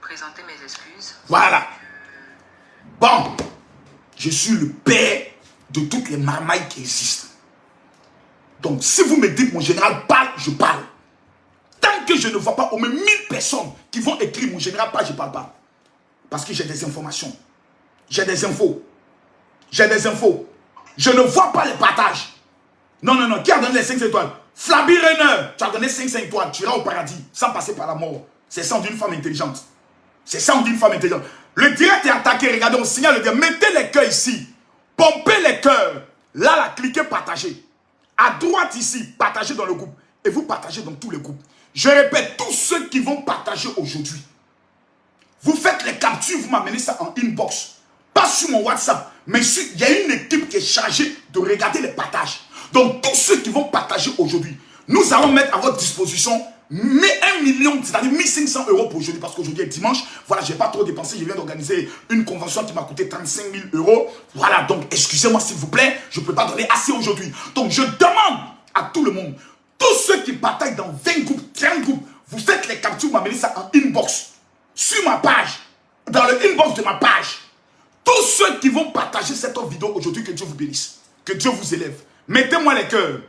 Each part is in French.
présenter mes excuses. Voilà. Bon, je suis le père de toutes les marmailles qui existent. Donc, si vous me dites mon général parle, je parle. Tant que je ne vois pas au moins 1000 personnes qui vont écrire mon général parle, je ne parle pas. Parce que j'ai des informations. J'ai des infos. J'ai des infos. Je ne vois pas les partages. Non, non, non. Qui a donné les 5 étoiles? Flaby Renner, tu as donné 5 étoiles. Tu iras au paradis sans passer par la mort. C'est ça, on dit une femme intelligente. C'est ça, on dit une femme intelligente. Le direct est attaqué. Regardez, on signale le direct. Mettez les cœurs ici. Pompez les cœurs. Là, là, cliquez partager. À droite ici, partagez dans le groupe. Et vous partagez dans tous les groupes. Je répète, tous ceux qui vont partager aujourd'hui, vous faites les captures, vous m'amenez ça en inbox. Pas sur mon WhatsApp, mais il y a une équipe qui est chargée de regarder les partages. Donc, tous ceux qui vont partager aujourd'hui, nous allons mettre à votre disposition 1 million, c'est-à-dire 1500 € pour aujourd'hui, parce qu'aujourd'hui est dimanche. Voilà, je n'ai pas trop dépensé. Je viens d'organiser une convention qui m'a coûté 35 000 €. Voilà, donc excusez-moi s'il vous plaît, je ne peux pas donner assez aujourd'hui. Donc, je demande à tout le monde, tous ceux qui partagent dans 20 groupes, 30 groupes, vous faites les captures, vous m'amenez ça en inbox. Sur ma page, dans le inbox de ma page. Tous ceux qui vont partager cette vidéo aujourd'hui, que Dieu vous bénisse. Que Dieu vous élève. Mettez-moi les cœurs.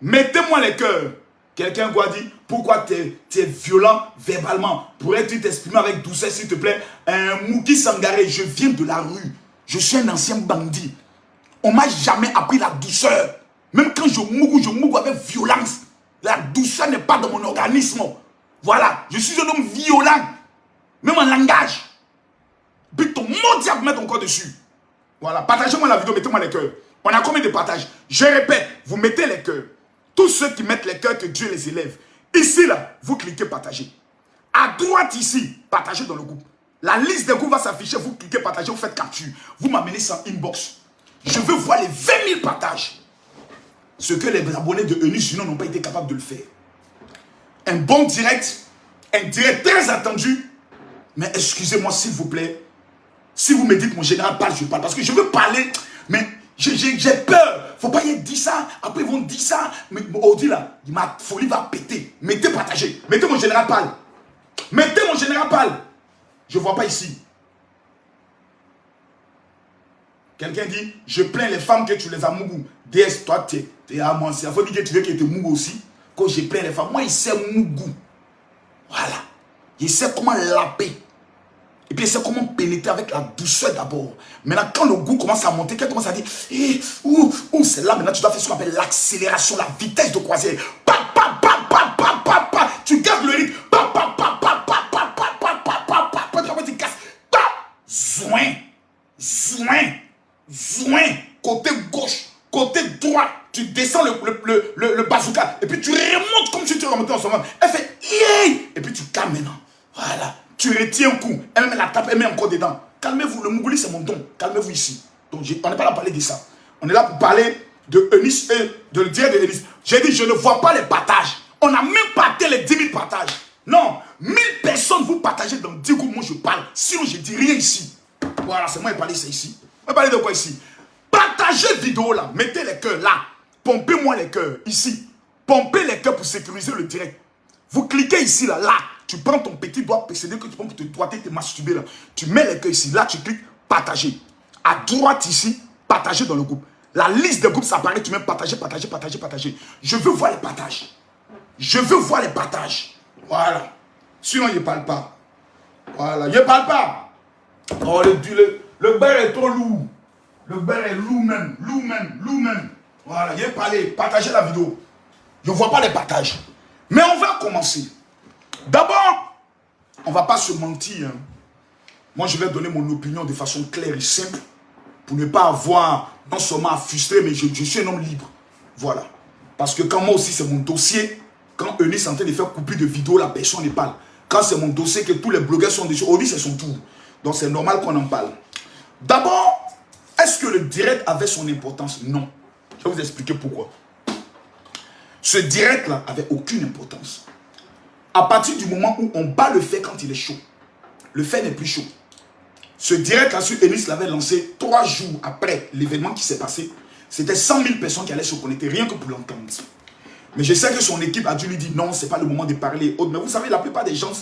Mettez-moi les cœurs. Quelqu'un doit dire, pourquoi tu es violent verbalement? Pourrais-tu t'exprimer avec douceur, s'il te plaît? Mouki Sangaré, je viens de la rue. Je suis un ancien bandit. On ne m'a jamais appris la douceur. Même quand je mourou avec violence. La douceur n'est pas dans mon organisme. Voilà, je suis un homme violent. Même en langage. Puis ton mot diable, mets ton corps dessus. Voilà, partagez-moi la vidéo, mettez-moi les cœurs. On a combien de partages? Je répète, vous mettez les cœurs. Tous ceux qui mettent les cœurs, que Dieu les élève. Ici, là, vous cliquez partager. À droite, ici, partagez dans le groupe. La liste des groupes va s'afficher, vous cliquez partager, vous faites capture. Vous m'amenez ça en inbox. Je veux voir les 20 000 partages. Ce que les abonnés de Eunice Junior n'ont pas été capables de le faire. Un bon direct, un direct très attendu. Mais excusez-moi s'il vous plaît. Si vous me dites mon général parle, je parle. Parce que je veux parler, mais j'ai peur. Faut pas y dire ça. Après ils vont dire ça. Mais on dit là, ma folie va péter. Mettez partager. Mettez mon général parle. Mettez mon général parle. Je ne vois pas ici. Quelqu'un dit, je plains les femmes que tu les as mougou. DS, toi, tu es à moi. Il faut dire que tu veux qu'elles te mougou aussi. Quand je plains les femmes, moi, il sait mougou. Voilà. Il sait comment laper. Et puis il sait comment pénétrer avec la douceur d'abord. Maintenant, quand le goût commence à monter, quelqu'un commence à dire, c'est là, maintenant tu dois faire ce qu'on appelle l'accélération, la vitesse de croisière. Tu gardes le rythme. Tu casses. Zouin. Côté gauche, côté droit, tu descends le bazooka. Et puis tu remontes comme si tu remontais en ce moment. Elle fait, et puis tu calmes maintenant. Voilà. Tu retiens un coup, elle met la tape, elle met encore dedans. Calmez-vous, le Mougouli c'est mon don. Calmez-vous ici. Donc on n'est pas là pour parler de ça. On est là pour parler de Eunice et de le direct de Eunice. J'ai dit, je ne vois pas les partages. On n'a même pas atteint les 10 000 partages. Non, 1000 personnes vous partagez dans 10 groupes, moi je parle. Sinon je ne dis rien ici. Voilà, c'est moi qui parle ça ici. On va parler de quoi ici? Partagez vidéo là, mettez les cœurs là. Pompez-moi les cœurs ici. Pompez les cœurs pour sécuriser le direct. Vous cliquez ici là, tu prends ton petit doigt précédé que tu prends pour te droiter, te masturber là. Tu mets les cœurs ici, là tu cliques partager. À droite ici, partager dans le groupe. La liste des groupes s'apparaît, tu mets partager. Je veux voir les partages. Je veux voir les partages. Voilà. Sinon, il ne parle pas. Voilà, il ne parle pas. Oh, le beurre est trop lourd. Le beurre est lourd même. Voilà, il a parlé. Partagez la vidéo. Je ne vois pas les partages. Mais on va commencer. D'abord, on ne va pas se mentir. Hein. Moi, je vais donner mon opinion de façon claire et simple. Pour ne pas avoir, non seulement à frustrer, mais je suis un homme libre. Voilà. Parce que quand moi aussi, c'est mon dossier. Quand Eunice est en train de faire couper de vidéos, la personne ne parle. Quand c'est mon dossier, que tous les blogueurs sont dessus, on dit c'est son tour. Donc c'est normal qu'on en parle. D'abord, est-ce que le direct avait son importance? Non. Je vais vous expliquer pourquoi. Ce direct-là avait aucune importance. À partir du moment où on bat le fer quand il est chaud, le fer n'est plus chaud. Ce direct-là, sur Eunice l'avait lancé 3 jours après l'événement qui s'est passé. C'était 100 000 personnes qui allaient se connecter, rien que pour l'entendre. Mais je sais que son équipe a dû lui dire non, ce n'est pas le moment de parler. Mais vous savez, la plupart des gens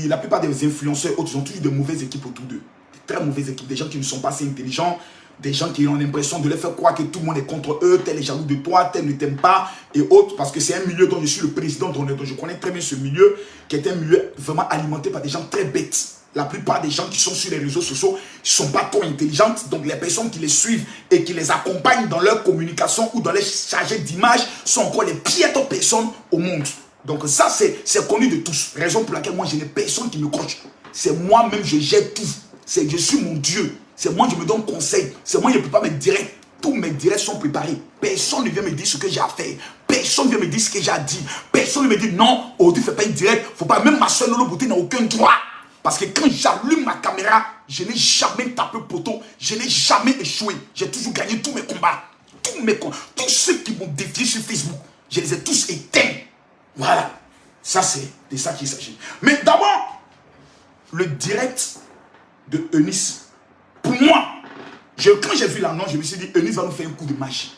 la plupart des influenceurs autres, ils ont toujours de mauvaises équipes autour d'eux. De très mauvaises équipes. Des gens qui ne sont pas assez intelligents. Des gens qui ont l'impression de leur faire croire que tout le monde est contre eux, tel est jaloux de toi, tel ne t'aime pas, et autres, parce que c'est un milieu dont je suis le président, dont je connais très bien ce milieu, qui est un milieu vraiment alimenté par des gens très bêtes. La plupart des gens qui sont sur les réseaux sociaux ne sont pas trop intelligentes, donc les personnes qui les suivent et qui les accompagnent dans leur communication ou dans les chargés d'images sont encore les pires personnes au monde. Donc ça, c'est connu de tous. Raison pour laquelle moi, je n'ai personne qui me coach. C'est moi-même, je gère tout. Je suis mon Dieu. C'est moi qui me donne conseil. C'est moi qui ne peux pas me dire. Tous mes directs sont préparés. Personne ne vient me dire ce que j'ai à faire. Personne ne vient me dire ce que j'ai à dire. Personne ne me dit non, aujourd'hui, ne fais pas une direct. Faut pas. Même ma soeur Lolo Beauté n'a aucun droit. Parce que quand j'allume ma caméra, je n'ai jamais tapé poteau. Je n'ai jamais échoué. J'ai toujours gagné tous mes combats. Tous ceux qui m'ont défié sur Facebook, je les ai tous éteints. Voilà. Ça, c'est de ça qu'il s'agit. Mais d'abord, le direct de Eunice. Pour moi, quand j'ai vu l'annonce, je me suis dit, Eunice va nous faire un coup de magie.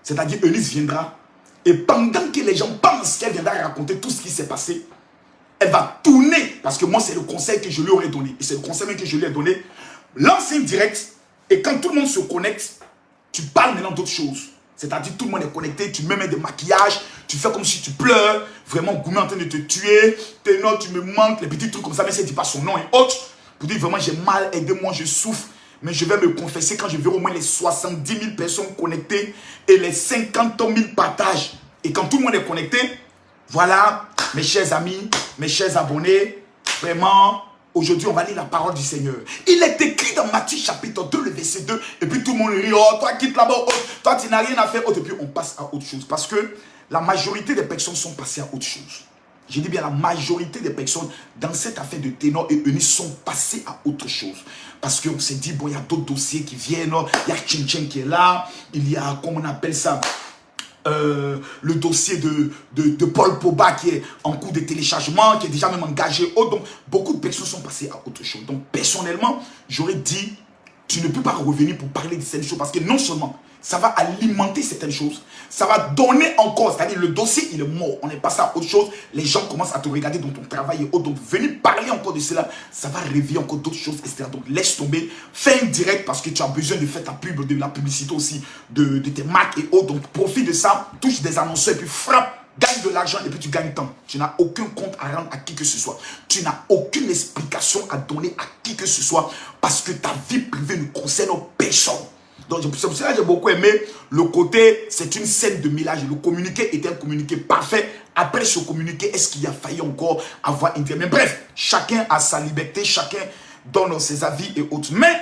C'est-à-dire, Eunice viendra, et pendant que les gens pensent qu'elle viendra raconter tout ce qui s'est passé, elle va tourner, parce que moi, c'est le conseil que je lui aurais donné, et c'est le conseil même que je lui ai donné, lance un direct, et quand tout le monde se connecte, tu parles maintenant d'autres choses. C'est-à-dire, tout le monde est connecté, tu mets des maquillages, tu fais comme si tu pleures, vraiment, Goumé en train de te tuer, non, tu me manques, les petits trucs comme ça, mais ça ne dit pas son nom et autres. Pour dire vraiment, j'ai mal, aidez-moi, je souffre. Mais je vais me confesser quand je verrai au moins les 70 000 personnes connectées et les 50 000 partages. Et quand tout le monde est connecté, voilà, mes chers amis, mes chers abonnés, vraiment, aujourd'hui, on va lire la parole du Seigneur. Il est écrit dans Matthieu chapitre 2, le verset 2, et puis tout le monde rit, oh, toi quitte là-bas, oh, toi tu n'as rien à faire, oh, et puis on passe à autre chose. Parce que la majorité des personnes sont passées à autre chose. Je dis bien la majorité des personnes dans cette affaire de Ténor et Eunice sont passées à autre chose. Parce qu'on s'est dit, bon, il y a d'autres dossiers qui viennent. Il y a Tchin Tchin qui est là. Il y a, comment on appelle ça, le dossier de Paul Pogba qui est en cours de téléchargement, qui est déjà même engagé. Donc, beaucoup de personnes sont passées à autre chose. Donc, personnellement, j'aurais dit, tu ne peux pas revenir pour parler de certaines choses. Parce que non seulement, ça va alimenter certaines choses. Ça va donner encore, c'est-à-dire le dossier, il est mort. On est passé à autre chose. Les gens commencent à te regarder dans ton travail et autres. Donc, venir parler encore de cela, ça va réveiller encore d'autres choses, etc. Donc, laisse tomber. Fais un direct parce que tu as besoin de faire ta pub, de la publicité aussi, de tes marques et autres. Donc, profite de ça. Touche des annonceurs et puis frappe. Gagne de l'argent et puis tu gagnes temps. Tu n'as aucun compte à rendre à qui que ce soit. Tu n'as aucune explication à donner à qui que ce soit parce que ta vie privée ne concerne personne. Donc, c'est pour ça que j'ai beaucoup aimé le côté, c'est une scène de mélange. Le communiqué était un communiqué parfait. Après ce communiqué, est-ce qu'il a failli encore avoir une... Mais bref, chacun a sa liberté, chacun donne ses avis et autres. Mais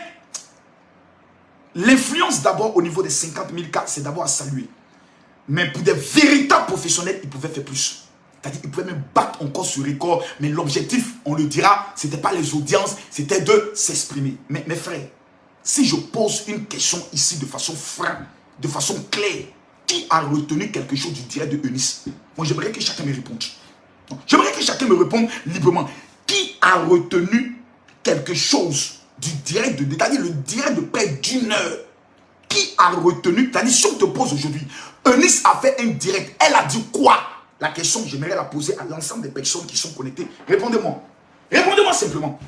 l'influence d'abord au niveau des 50 000 cas, c'est d'abord à saluer. Mais pour des véritables professionnels, ils pouvaient faire plus. C'est-à-dire qu'ils pouvaient même battre encore ce record. Mais l'objectif, on le dira, ce n'était pas les audiences, c'était de s'exprimer. Mais mes frères, si je pose une question ici de façon franche, de façon claire, qui a retenu quelque chose du direct de Eunice? Moi, j'aimerais que chacun me réponde. J'aimerais que chacun me réponde librement. Qui a retenu quelque chose du direct de... C'est-à-dire le direct de près d'une heure? Qui a retenu? C'est-à-dire, si on te pose aujourd'hui, Eunice a fait un direct, elle a dit quoi? La question, j'aimerais la poser à l'ensemble des personnes qui sont connectées. Répondez-moi. Répondez-moi simplement.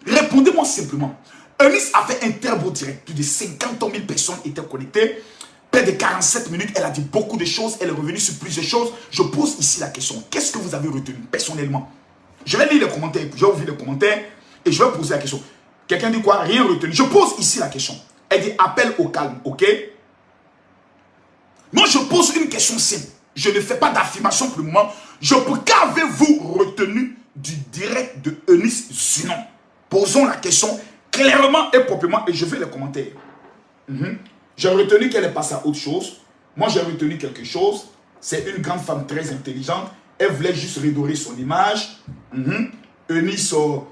Répondez-moi simplement. Eunice a fait un très beau direct. Plus de 50 000 personnes étaient connectées. Près de 47 minutes, elle a dit beaucoup de choses. Elle est revenue sur plusieurs choses. Je pose ici la question. Qu'est-ce que vous avez retenu personnellement? Je vais lire les commentaires. Je vais ouvrir les commentaires et je vais poser la question. Quelqu'un dit quoi? Rien retenu. Je pose ici la question. Elle dit appel au calme. Ok? Moi, je pose une question simple. Je ne fais pas d'affirmation pour le moment. Qu'avez-vous retenu du direct de Eunice Zinon? Posons la question clairement et proprement et je vais les commentaires. J'ai retenu qu'elle est passée à autre chose. Moi, j'ai retenu quelque chose. C'est une grande femme très intelligente. Elle voulait juste redorer son image. Eunice, oh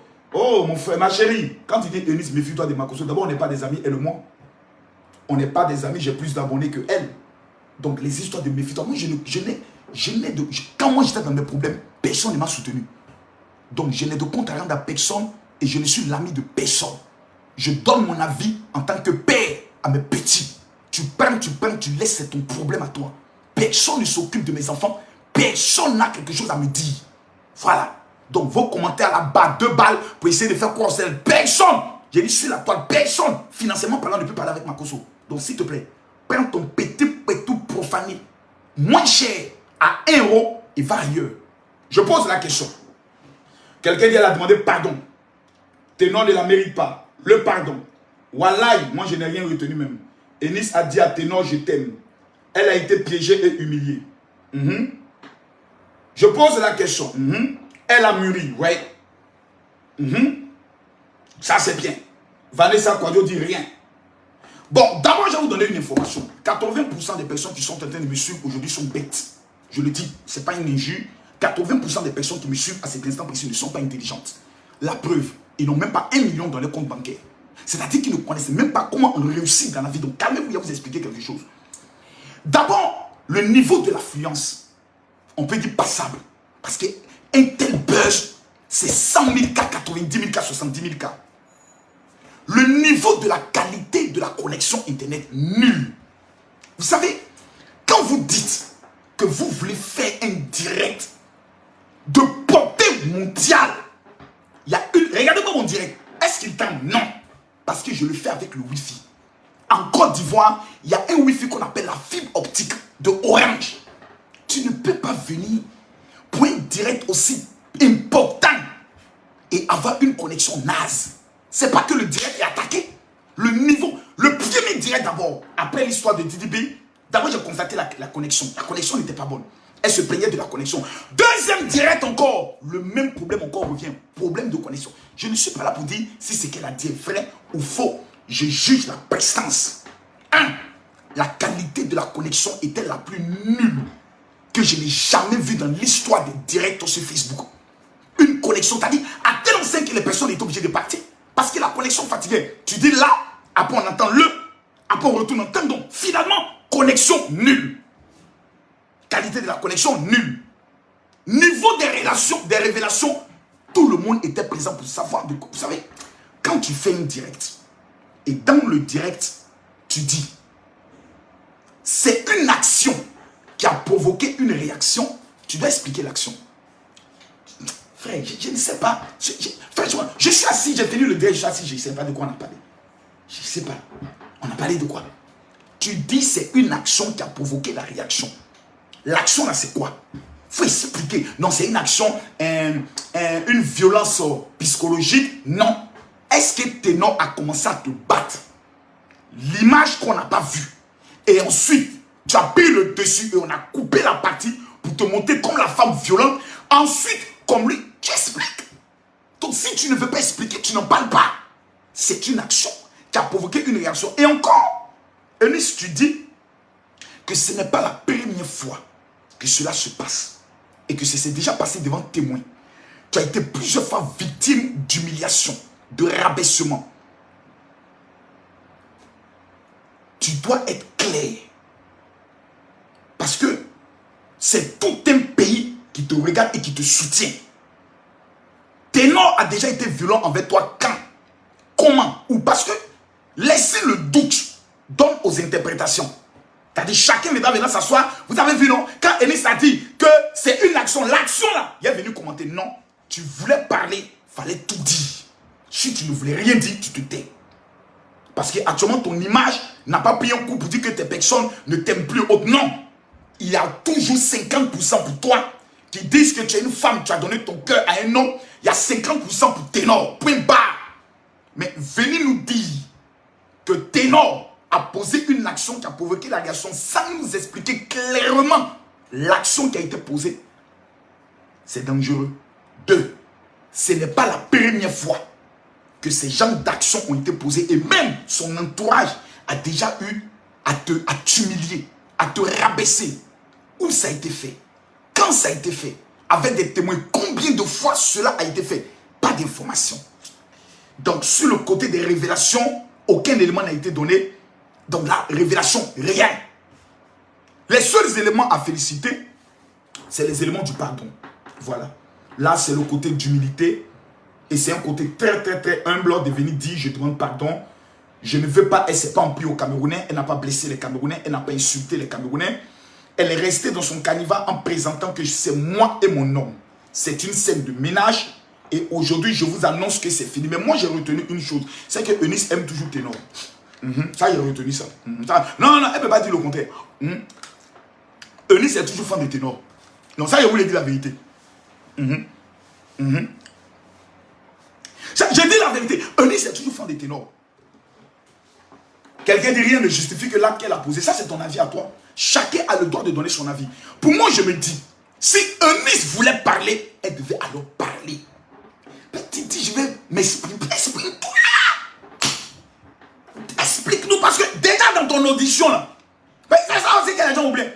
mon frère, ma chérie, quand tu dis Eunice, méfie-toi de ma cause. D'abord, on n'est pas des amis, elle et moi. On n'est pas des amis, j'ai plus d'abonnés que elle. Donc, les histoires de méfie-toi, moi, quand moi j'étais dans mes problèmes, personne ne m'a soutenu. Donc, je n'ai de compte à rendre à personne et je ne suis l'ami de personne. Je donne mon avis en tant que père à mes petits. Tu prends, tu laisses, c'est ton problème à toi. Personne ne s'occupe de mes enfants. Personne n'a quelque chose à me dire. Voilà. Donc, vos commentaires là-bas, 2 balles pour essayer de faire croire celle. Personne, j'ai dit sur la toile, personne, financièrement parlant, ne peut parler avec Makosso. Donc, s'il te plaît, prends ton petit pétou profané, moins cher, à 1 euro, et va ailleurs. Je pose la question. Quelqu'un dit, elle a demandé pardon. Ténor ne la mérite pas. Le pardon. Wallahi, moi je n'ai rien retenu même. Enis a dit à Ténor, je t'aime. Elle a été piégée et humiliée. Je pose la question. Elle a mûri, ouais. Ça c'est bien. Vanessa Kouadio dit rien. Bon, d'abord je vais vous donner une information. 80% des personnes qui sont en train de me suivre aujourd'hui sont bêtes. Je le dis, ce n'est pas une injure. 80% des personnes qui me suivent à cet instant précis ne sont pas intelligentes. La preuve, ils n'ont même pas 1 million dans leur compte bancaire. C'est-à-dire qu'ils ne connaissent même pas comment on réussit dans la vie. Donc calmez-vous, je vais vous expliquer quelque chose. D'abord, le niveau de l'affluence, on peut dire passable. Parce qu'un tel buzz, c'est 100 000 cas, 90 000 cas, 70 000 cas. Le niveau de la qualité de la connexion Internet, nul. Vous savez, quand vous dites que vous voulez faire un direct de portée mondiale, il y a une... Regardez-moi mon direct. Est-ce qu'il tente? Non. Parce que je le fais avec le Wi-Fi. En Côte d'Ivoire, il y a un Wi-Fi qu'on appelle la fibre optique de Orange. Tu ne peux pas venir pour un direct aussi important et avoir une connexion naze. C'est pas que le direct est attaqué. Le niveau, le premier direct d'abord, après l'histoire de DDB, d'abord j'ai constaté la connexion. La connexion n'était pas bonne. Elle se plaignait de la connexion. Deuxième direct encore, le même problème encore revient. Problème de connexion. Je ne suis pas là pour dire si ce qu'elle a dit est vrai ou faux. Je juge la prestance. 1. La qualité de la connexion était la plus nulle que je n'ai jamais vue dans l'histoire des directs sur Facebook. Une connexion, t'as dit, à tel enseigne que les personnes étaient obligées de partir. Parce que la connexion fatiguait. Tu dis là, après on entend le, après on retourne entendre. Donc finalement, connexion nulle. Qualité de la connexion nulle. Niveau des révélations, tout le monde était présent pour savoir. Vous savez, quand tu fais un direct, et dans le direct, tu dis, c'est une action qui a provoqué une réaction, tu dois expliquer l'action. Frère, je ne sais pas. Franchement, je suis assis, j'ai tenu le direct, je suis assis, je ne sais pas de quoi on a parlé. Je ne sais pas. On a parlé de quoi? Tu dis c'est une action qui a provoqué la réaction. L'action là c'est quoi? Il faut expliquer. Non, c'est une action, une violence psychologique. Non. Est-ce que Ténor a commencé à te battre? L'image qu'on n'a pas vue. Et ensuite, tu as pris le dessus et on a coupé la partie pour te montrer comme la femme violente. Ensuite, comme lui, tu expliques. Donc si tu ne veux pas expliquer, tu n'en parles pas. C'est une action qui a provoqué une réaction. Et encore, Eunice, tu dis que ce n'est pas la première fois que cela se passe. Et que c'est déjà passé devant témoin. Tu as été plusieurs fois victime d'humiliation, de rabaissement. Tu dois être clair. Parce que c'est tout un pays qui te regarde et qui te soutient. Ténor a déjà été violent envers toi quand? Comment? Ou parce que laisser le doute donne aux interprétations. C'est-à-dire chacun va venir s'asseoir. Vous avez vu non? Quand Enis a dit que c'est une action, l'action là, il est venu commenter. Non, tu voulais parler, il fallait tout dire. Si tu ne voulais rien dire, tu te tais. Parce qu'actuellement ton image n'a pas pris un coup pour dire que tes personnes ne t'aiment plus autre. Non. Il y a toujours 50% pour toi qui disent que tu es une femme, tu as donné ton cœur à un homme. Il y a 50% pour Ténor. Point barre. Mais venez nous dire que Ténor a posé une action qui a provoqué la réaction sans nous expliquer clairement l'action qui a été posée. C'est dangereux. 2. Ce n'est pas la première fois que ces genres d'actions ont été posées et même son entourage a déjà eu à t'humilier, à te rabaisser. Où ça a été fait? Quand ça a été fait? Avec des témoins, combien de fois cela a été fait? Pas d'information. Donc sur le côté des révélations, aucun élément n'a été donné. Donc la révélation, rien. Les seuls éléments à féliciter, c'est les éléments du pardon. Voilà. Là, c'est le côté d'humilité. Et c'est un côté très, très, très humble de venir dire, je demande pardon. Je ne veux pas, elle ne s'est pas emplie aux Camerounais. Elle n'a pas blessé les Camerounais. Elle n'a pas insulté les Camerounais. Elle est restée dans son canevas en présentant que c'est moi et mon homme. c'est une scène de ménage. Et aujourd'hui, je vous annonce que c'est fini. Mais moi, j'ai retenu une chose. C'est que Eunice aime toujours Ténor. Ça, j'ai retenu ça. Non, elle ne peut pas dire le contraire. Eunice est toujours fan de Ténor. Non, ça, je voulais dire la vérité. J'ai dit la vérité. Eunice est toujours fan de Ténor. Quelqu'un dit rien ne justifie que l'acte qu'elle a posé. Ça, c'est ton avis à toi. Chacun a le droit de donner son avis. Pour moi, je me dis, si Eunice voulait parler, elle devait alors parler. Petit dit, je vais m'expliquer. Explique-toi. Explique-nous, parce que déjà dans ton audition, là, c'est ça aussi que les gens oublient.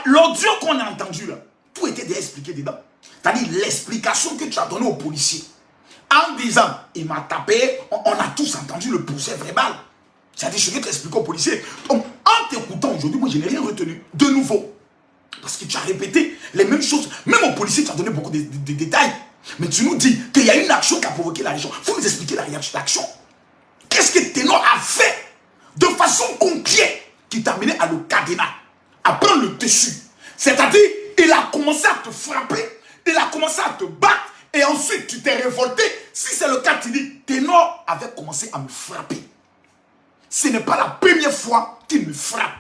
L'audio qu'on a entendu, là, tout était déjà expliqué dedans. C'est-à-dire l'explication que tu as donnée au policier. En disant, il m'a tapé, on a tous entendu le procès verbal. C'est-à-dire, je vais t'expliquer au policier. Donc, en t'écoutant aujourd'hui, moi, je n'ai rien retenu. De nouveau. Parce que tu as répété les mêmes choses. Même au policier, tu as donné beaucoup de détails. Mais tu nous dis qu'il y a une action qui a provoqué la réaction. Il faut nous expliquer la réaction d'action. Qu'est-ce que Ténor a fait de façon concrète qui t'a amené à le cadenas, à prendre le dessus. C'est-à-dire, il a commencé à te frapper, il a commencé à te battre, et ensuite tu t'es révolté. Si c'est le cas, tu dis, Ténor avait commencé à me frapper. Ce n'est pas la première fois qu'il me frappe.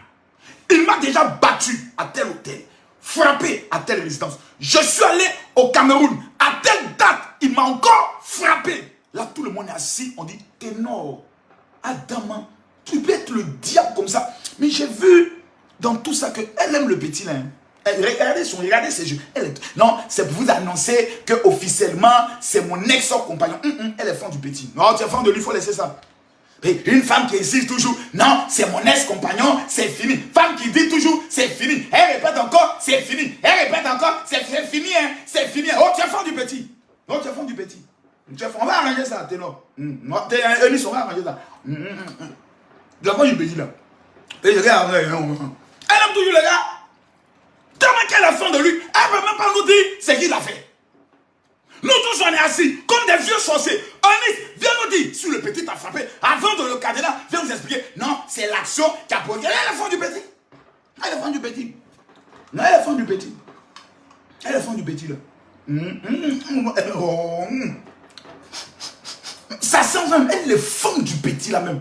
Il m'a déjà battu à tel hôtel, frappé à telle résidence. Je suis allé au Cameroun, à telle date, il m'a encore frappé. Là, tout le monde est assis, on dit, Ténor, Adam, tu peux être le diable comme ça. Mais j'ai vu dans tout ça qu'elle aime le petit là. Regardez ses yeux. Non, c'est pour vous annoncer que officiellement c'est mon ex-compagnon. Elle est fan du petit. Non, tu es fan de lui, il faut laisser ça. Et une femme qui insiste toujours, non, c'est mon ex-compagnon, c'est fini. Femme qui dit toujours, c'est fini. Elle répète encore, c'est fini. Elle répète encore, c'est fini, hein, c'est fini. Oh, tu es fan du petit. Oh, tu es fan du petit. On va arranger ça, Ténor. Eunice, on va arranger ça. De la part du petit là. Et le gars, elle aime toujours le gars. Tellement qu'elle est fan de lui, elle ne peut même pas nous dire ce qu'il a fait. Nous tous on est assis comme des vieux sorciers. Eunice, viens nous dire si le petit t'a frappé. Avant de le cadenas, viens nous expliquer. Non, c'est l'action qui a provoqué. Elle est fan du petit. Elle est fan du petit. Non, elle est fan du petit. Elle est fan du petit là. Ça sent même, elle est fan du petit là même.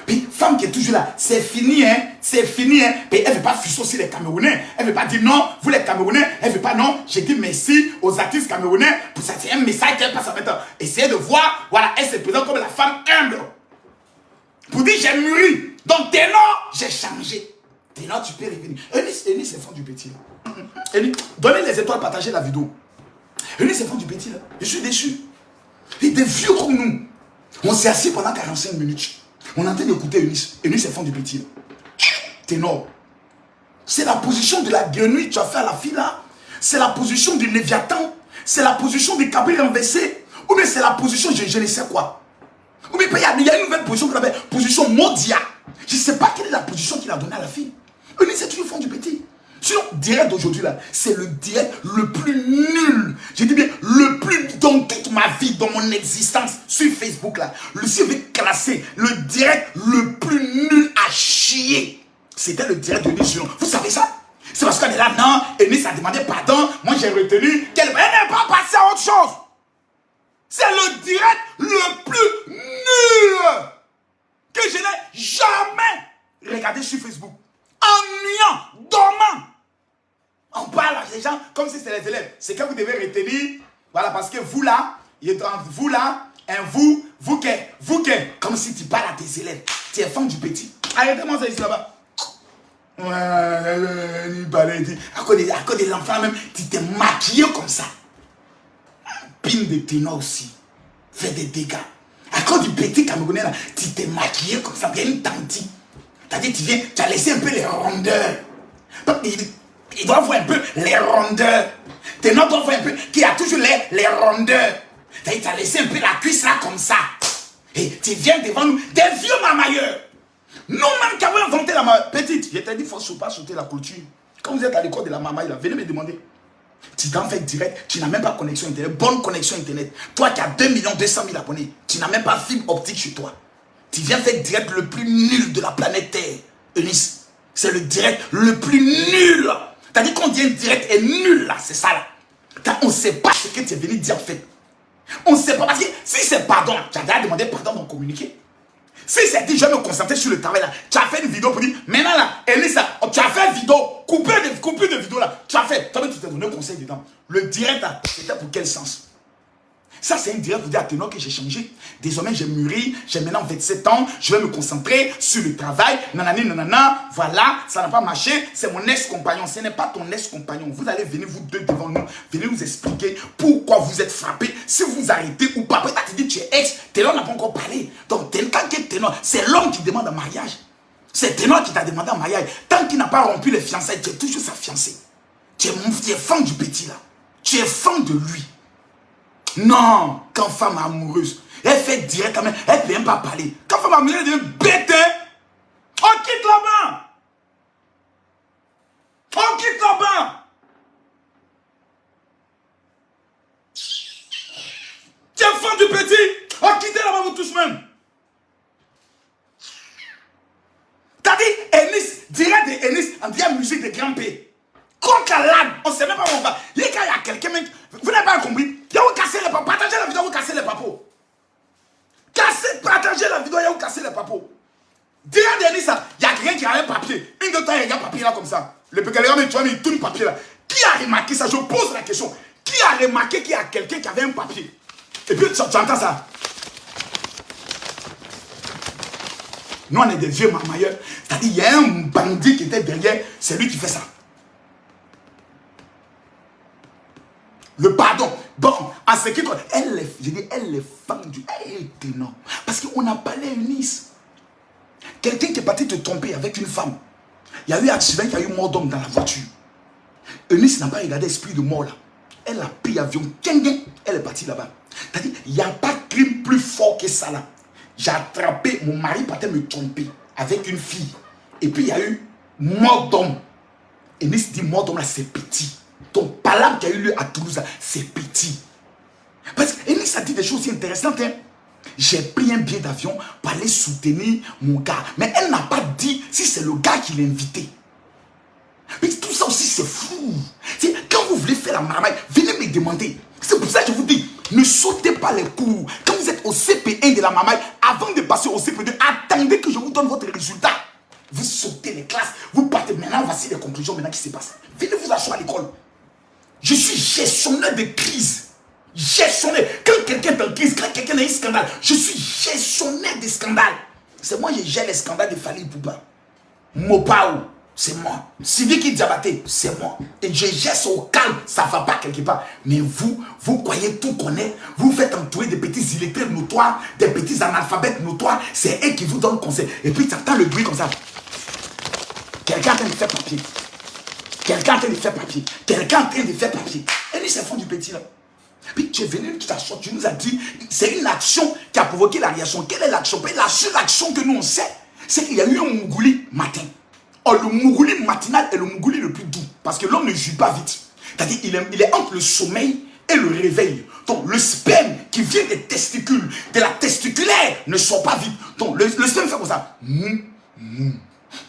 Puis, femme qui est toujours là, c'est fini, hein, c'est fini, hein. Puis, elle ne veut pas fuir aussi les Camerounais. Elle ne veut pas dire non, vous les Camerounais. Elle ne veut pas non. J'ai dit merci aux artistes camerounais. Pour ça, c'est un message qu'elle passe à maintenant. Essayez de voir, voilà, elle se présente comme la femme humble. Pour dire, j'ai mûri. Donc, Ténor, j'ai changé. Ténor, tu peux revenir. Eunice, c'est fan du petit. Eunice, donnez les étoiles, partagez la vidéo. Eunice, c'est fan du petit, là. Je suis déçu. Et des vieux comme nous, on s'est assis pendant 45 minutes. On est en train d'écouter Eunice. Eunice est fan du petit. Là. Ténor. C'est la position de la grenouille que tu as fait à la fille là. C'est la position du Léviathan. C'est la position du cabri renversé. Ou bien c'est la position, je ne sais quoi. Ou bien il y a une nouvelle position qu'on appelle position mondiale. Je ne sais pas quelle est la position qu'il a donnée à la fille. Eunice est toujours fan du petit. Sinon, direct d'aujourd'hui là, c'est le direct le plus nul. Je dis bien le plus dans toute ma vie, dans mon existence sur Facebook là. Le CV classé, le direct le plus nul à chier. C'était le direct de Eunice. Vous savez ça? C'est parce qu'on est là, non, Eunice a demandé pardon. Moi j'ai retenu qu'elle n'est pas passée à autre chose. C'est le direct le plus nul que je n'ai jamais regardé sur Facebook. Ennuyant, dormant. On parle à ces gens comme si c'était les élèves. C'est que vous devez retenir. Voilà, parce que vous là, vous là, un vous que, comme si tu parles à tes élèves. Tu es fan du petit. Arrêtez-moi ça ici là-bas. Ouais, il parlait, à cause de l'enfant même, tu t'es maquillé comme ça. Pin de Ténor aussi. Fait des dégâts. À cause du petit Camerounais là, tu t'es maquillé comme ça. Il y a une tantine. C'est-à-dire, tu as laissé un peu les rondeurs. Il doit voir un peu les rondeurs. Ténor doit voir un peu qui a toujours les rondeurs. C'est-à-dire, tu as laissé un peu la cuisse là comme ça. Et tu viens devant nous, des vieux mamailleurs. Nous-mêmes qui avons inventé la mamaille. Petite, je t'ai dit, il ne faut pas sauter la culture. Quand vous êtes à l'école de la mamaille, là, venez me demander. Tu t'en fais direct, tu n'as même pas connexion internet, bonne connexion internet. Toi qui as 2 200 000 abonnés, tu n'as même pas fibre optique chez toi. Tu viens faire direct le plus nul de la planète Terre. Eunice, c'est le direct le plus nul. T'as dit qu'on dit direct est nul là, c'est ça là. On ne sait pas ce que tu es venu dire en fait. On ne sait pas. Parce que si c'est pardon, tu as déjà demandé pardon dans le communiqué. Si c'est dit, je vais me concentrer sur le travail là. Tu as fait une vidéo pour dire, maintenant là, Elisa, tu as fait une vidéo, coupure de vidéo là. Tu as fait, toi-même tu t'es donné un conseil dedans. Le direct là, c'était pour quel sens? Ça, c'est un direct pour dire à Ténor que j'ai changé. Désormais, j'ai mûri, j'ai maintenant 27 ans, je vais me concentrer sur le travail. Nanani, nanana, voilà, ça n'a pas marché. C'est mon ex-compagnon, ce n'est pas ton ex-compagnon. Vous allez venir, vous deux, devant nous, venir nous expliquer pourquoi vous êtes frappé, si vous arrêtez ou pas. Peut-être tu dis tu es ex, Ténor n'a pas encore parlé. Donc, tant que Ténor, c'est l'homme qui demande un mariage. C'est Ténor qui t'a demandé un mariage. Tant qu'il n'a pas rompu les fiançailles, tu es toujours sa fiancée. Tu es fan du petit là. Tu es fan de lui. Non, quand femme amoureuse, elle fait directement, elle ne peut même pas parler. Quand femme amoureuse, elle devient bête, on quitte là-bas. On quitte là-bas. Tu es fan du petit, on quitte là-bas vous tous même. T'as dit Ennis, direct de Ennis, on dit musique de grand P. Contre la lame, on ne sait même pas où on va. Les gars, il y a quelqu'un, vous n'avez pas compris. Il y a où casser les papos. Partagez la vidéo, vous cassez les papos. Partagez la vidéo, il y a où casser les papos. Direct de Ennis, il y a quelqu'un qui a un papier. Une de temps, il y a un papier là comme ça. Le pécaleur, tu vois, il tourne papier là. Qui a remarqué ça? Je pose la question. Qui a remarqué qu'il y a quelqu'un qui avait un papier? Et puis tu entends ça. Nous, on est des vieux marmailleurs. C'est-à-dire, il y a un bandit qui était derrière, c'est lui qui fait ça. Le pardon. Bon, en ce qui compte, elle est femme du... Elle est énorme. Parce qu'on a parlé à Eunice. Quelqu'un qui est parti te tromper avec une femme. Il y a eu un accident, il y a eu mort d'homme dans la voiture. Eunice n'a pas regardé l'esprit de mort là. Elle a pris l'avion. Elle est partie là-bas. C'est-à-dire, il n'y a pas de crime plus fort que ça là. J'ai attrapé, mon mari partait me tromper avec une fille. Et puis il y a eu mort d'homme. Eunice dit mort d'homme là, c'est petit. Donc, palabre qui a eu lieu à Toulouse, c'est petit. Parce qu'Eunice a dit des choses aussi intéressantes. Hein? J'ai pris un billet d'avion pour aller soutenir mon gars. Mais elle n'a pas dit si c'est le gars qui l'a invité. Mais tout ça aussi, c'est fou. Quand vous voulez faire la marmaille, venez me demander. C'est pour ça que je vous dis, ne sautez pas les cours. Quand vous êtes au CP1 de la marmaille, avant de passer au CP2, attendez que je vous donne votre résultat. Vous sautez les classes, vous partez. Maintenant, voici les conclusions maintenant qui se passent. Venez vous asseoir à l'école. Je suis gestionnaire de crise. Gestionnaire. Quand quelqu'un est en crise, quand quelqu'un a un scandale, je suis gestionnaire des scandales. C'est moi qui gère les scandales de Fali Poupa. Mopao, c'est moi. Sidiki Diabaté, c'est moi. Et je gère ça au calme, ça ne va pas quelque part. Mais vous croyez tout connaître. Vous faites entourer des petits illettrés notoires, des petits analphabètes notoires. C'est eux qui vous donnent conseil. Et puis tu entends le bruit comme ça. Quelqu'un est en train de faire papier. Quelqu'un est en train de faire papier. Quelqu'un est en train de faire papier. Et lui, c'est fond du petit là. Puis tu es venu, tu t'assois, tu nous as dit, c'est une action qui a provoqué la réaction. Quelle est l'action? La seule action que nous on sait, c'est qu'il y a eu un mougouli matin. Or, le mougouli matinal est le mougouli le plus doux. Parce que l'homme ne jouit pas vite. C'est-à-dire il est entre le sommeil et le réveil. Donc le sperme qui vient des testicules, de la testiculaire, ne sort pas vite. Donc le sperme fait comme ça.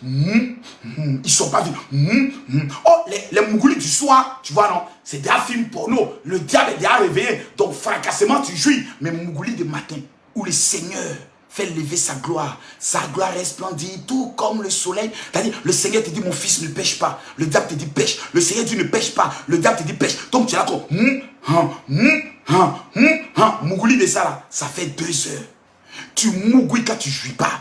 Ils sont pas vite. Oh, les mougoulis du soir, tu vois non, c'est des films porno. Le diable est déjà réveillé. Donc fracassement tu jouis. Mais mougoulis de matin, où le Seigneur fait lever sa gloire resplendit tout comme le soleil. C'est-à-dire, le Seigneur te dit mon fils ne pêche pas. Le diable te dit pêche. Le Seigneur dit ne pêche pas. Le diable te dit pêche. Donc tu es là comme mougouli de ça là, ça fait 2 heures. Tu mougouis quand tu jouis pas.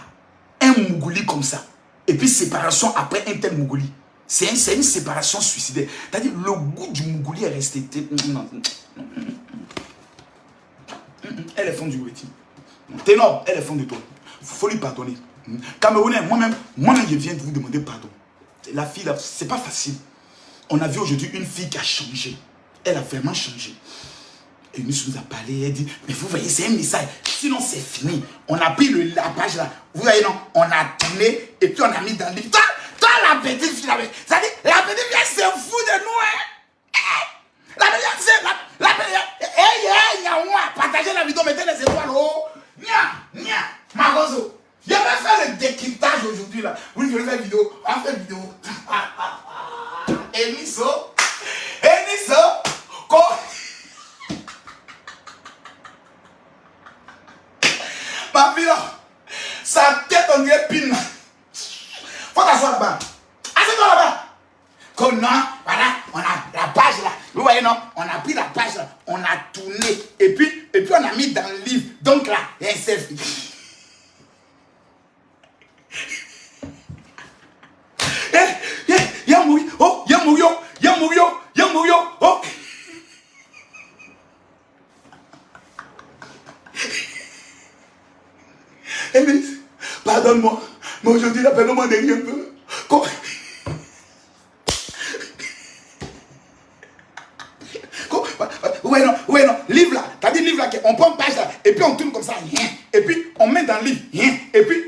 Un mougouli comme ça. Et puis séparation après un tel mougouli. C'est une séparation suicidaire. C'est-à-dire le goût du mougouli est resté. Elle est fond du waiting. Ténor, elle est fond de toi. Il faut lui pardonner. Camerounais, moi-même, je viens de vous demander pardon. La fille là, c'est pas facile. On a vu aujourd'hui une fille qui a changé. Elle a vraiment changé. Et nous a parlé, elle dit, mais vous voyez, c'est un message. Sinon, c'est fini. On a pris la page là. Vous voyez, non? On a tourné et puis on a mis dans le livre. Toi, la petite fille, ça dit, la petite fille, elle se fout de nous, hein? La petite fille, la petite fille, partagez la vidéo, mettez les étoiles haut. Marozo. Il va faire le décryptage aujourd'hui là. Oui, je vais faire vidéo. On va faire vidéo. Eniso. Ma fille, sa tête, on dirait pine. Faut t'asseoir là-bas. Assieds-toi là-bas. Comme non, voilà, on a la page là. Vous voyez, non? On a pris la page là. On a tourné. Et puis on a mis dans le livre. Donc là, SF. Yamouri, oh, Yamouri, Yamouri, Yamouri, oh. Élise, pardonne-moi, mais aujourd'hui, l'appelle-moi de rien peu. Ouais, non, livre là, t'as dit livre là, on prend une page là, et puis on tourne comme ça, et puis on met dans le livre, et puis.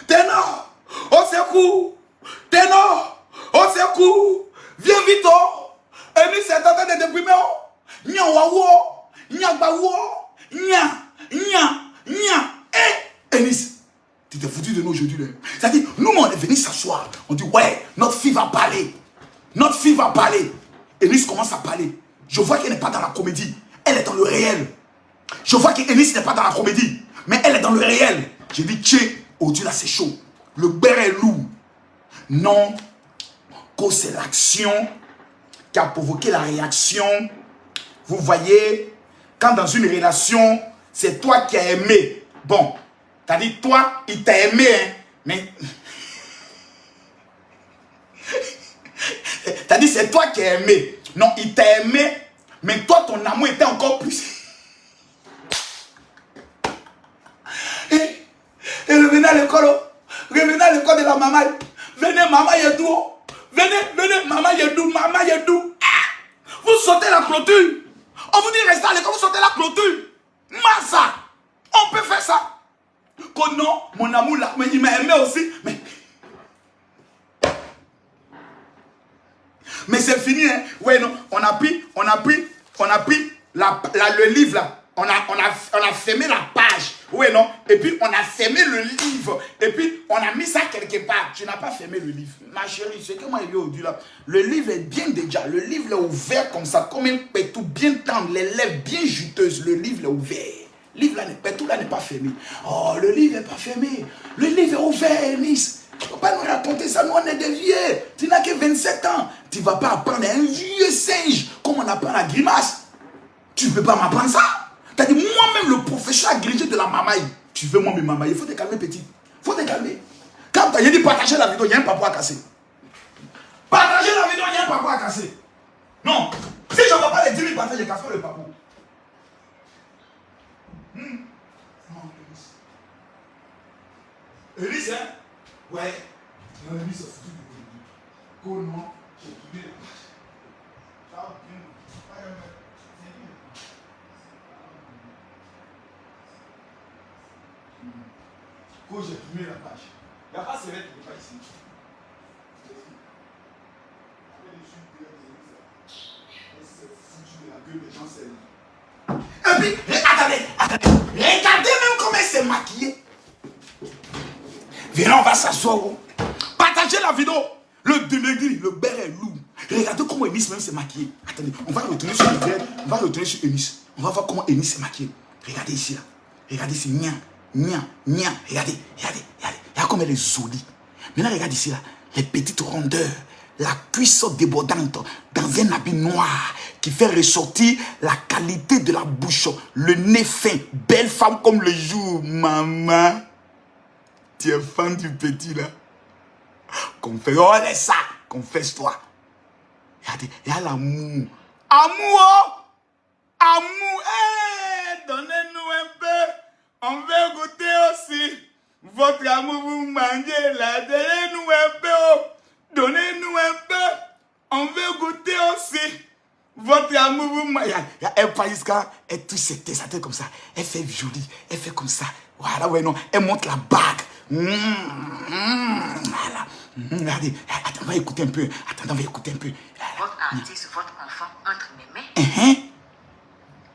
Ténor, au secours, Ténor, au secours, viens vite, oh. Élise est en train de déprimer, oh. Nya wawo, nya bawo, nya. Élise, tu t'es foutu de nous aujourd'hui là. C'est-à-dire, nous on est venus s'asseoir, on dit ouais, notre fille va parler. Notre fille va parler. Élise commence à parler. Je vois qu'elle n'est pas dans la comédie. Elle est dans le réel. Je vois qu'Élise n'est pas dans la comédie. Mais elle est dans le réel. J'ai dit, tiens, aujourd'hui là c'est chaud. Le beurre est lourd. Non, que c'est l'action qui a provoqué la réaction. Vous voyez, quand dans une relation, c'est toi qui as aimé. Bon, t'as dit toi, il t'a aimé, hein, mais... T'as dit c'est toi qui as aimé. Non, il t'a aimé, mais toi ton amour était encore plus. Et revenez à l'école. Revenez à l'école de la maman. Venez, maman Yedou. Venez, maman Yedou. Vous sautez la clôture. On vous dit restez à l'école, vous sautez la clôture. Massa. On peut faire ça. Que non, mon amour là, mais il m'a aimé aussi. Mais c'est fini, hein. Ouais, non, on a pris le livre là. On a fermé la page. Oui, non. Et puis on a fermé le livre. Et puis on a mis ça quelque part. Tu n'as pas fermé le livre. Ma chérie, c'est que moi il y a aujourd'hui là. Le livre est bien déjà. Le livre est ouvert comme ça, comme un pétou bien tendre, les lèvres bien juteuses. Le livre est ouvert. Le livre là, pétou là n'est pas fermé. Oh, le livre n'est pas fermé. Le livre est ouvert, Nice. Tu ne peux pas nous raconter ça, nous on est des vieux. Tu n'as que 27 ans. Tu ne vas pas apprendre un vieux singe comme on apprend la grimace. Tu ne peux pas m'apprendre ça. Tu as dit, moi-même le professeur agrégé de la mamaille. Tu veux moi me mamailler, il faut te calmer petit. Il faut te calmer. Quand tu as dit partager la vidéo, il y a un papo à casser. Partager la vidéo, il y a un papo à casser. Non. Si je ne vois pas les 10 000 partages, je casse pas le papo. Élise, hein? Ouais. Élise, c'est foutu de Covid. Comment j'ai tourné la page. Quand j'ai tourné la page. Il n'y a pas de serrette qui n'est pas ici. C'est foutu de la gueule des gens, c'est là. Et puis, attendez. Regardez même comment elle s'est maquillée. Viens, on va s'asseoir. Partagez la vidéo. Le démaigri, le beurre est lourd. Regardez comment Eunice même s'est maquillée. Attendez, on va retourner sur le verre. On va retourner sur Eunice. On va voir comment Eunice s'est maquillée. Regardez ici là. Regardez ici. Regardez. Regarde comme elle est jolie. Maintenant, regarde ici là. Les petites rondeurs. La cuisse débordante dans un habit noir qui fait ressortir la qualité de la bouche. Le nez fin. Belle femme comme le jour. Maman. Tu es fan du petit là. Confesse, oh laisse ça. Confesse-toi. Regardez, il y a l'amour. Amour. Donnez-nous un peu. On veut goûter aussi. Votre amour, vous mangez là. Donnez-nous un peu. Donnez-nous un peu. On veut goûter aussi. Votre amour, vous mangez. Elle parle jusqu'à. Elle touche sa tête comme ça. Elle fait jolie. Elle fait comme ça. Voilà, ouais, non. Elle monte la bague. Voilà. Regardez. Attends, on va écouter un peu. Votre artiste, votre enfant entre mes mains.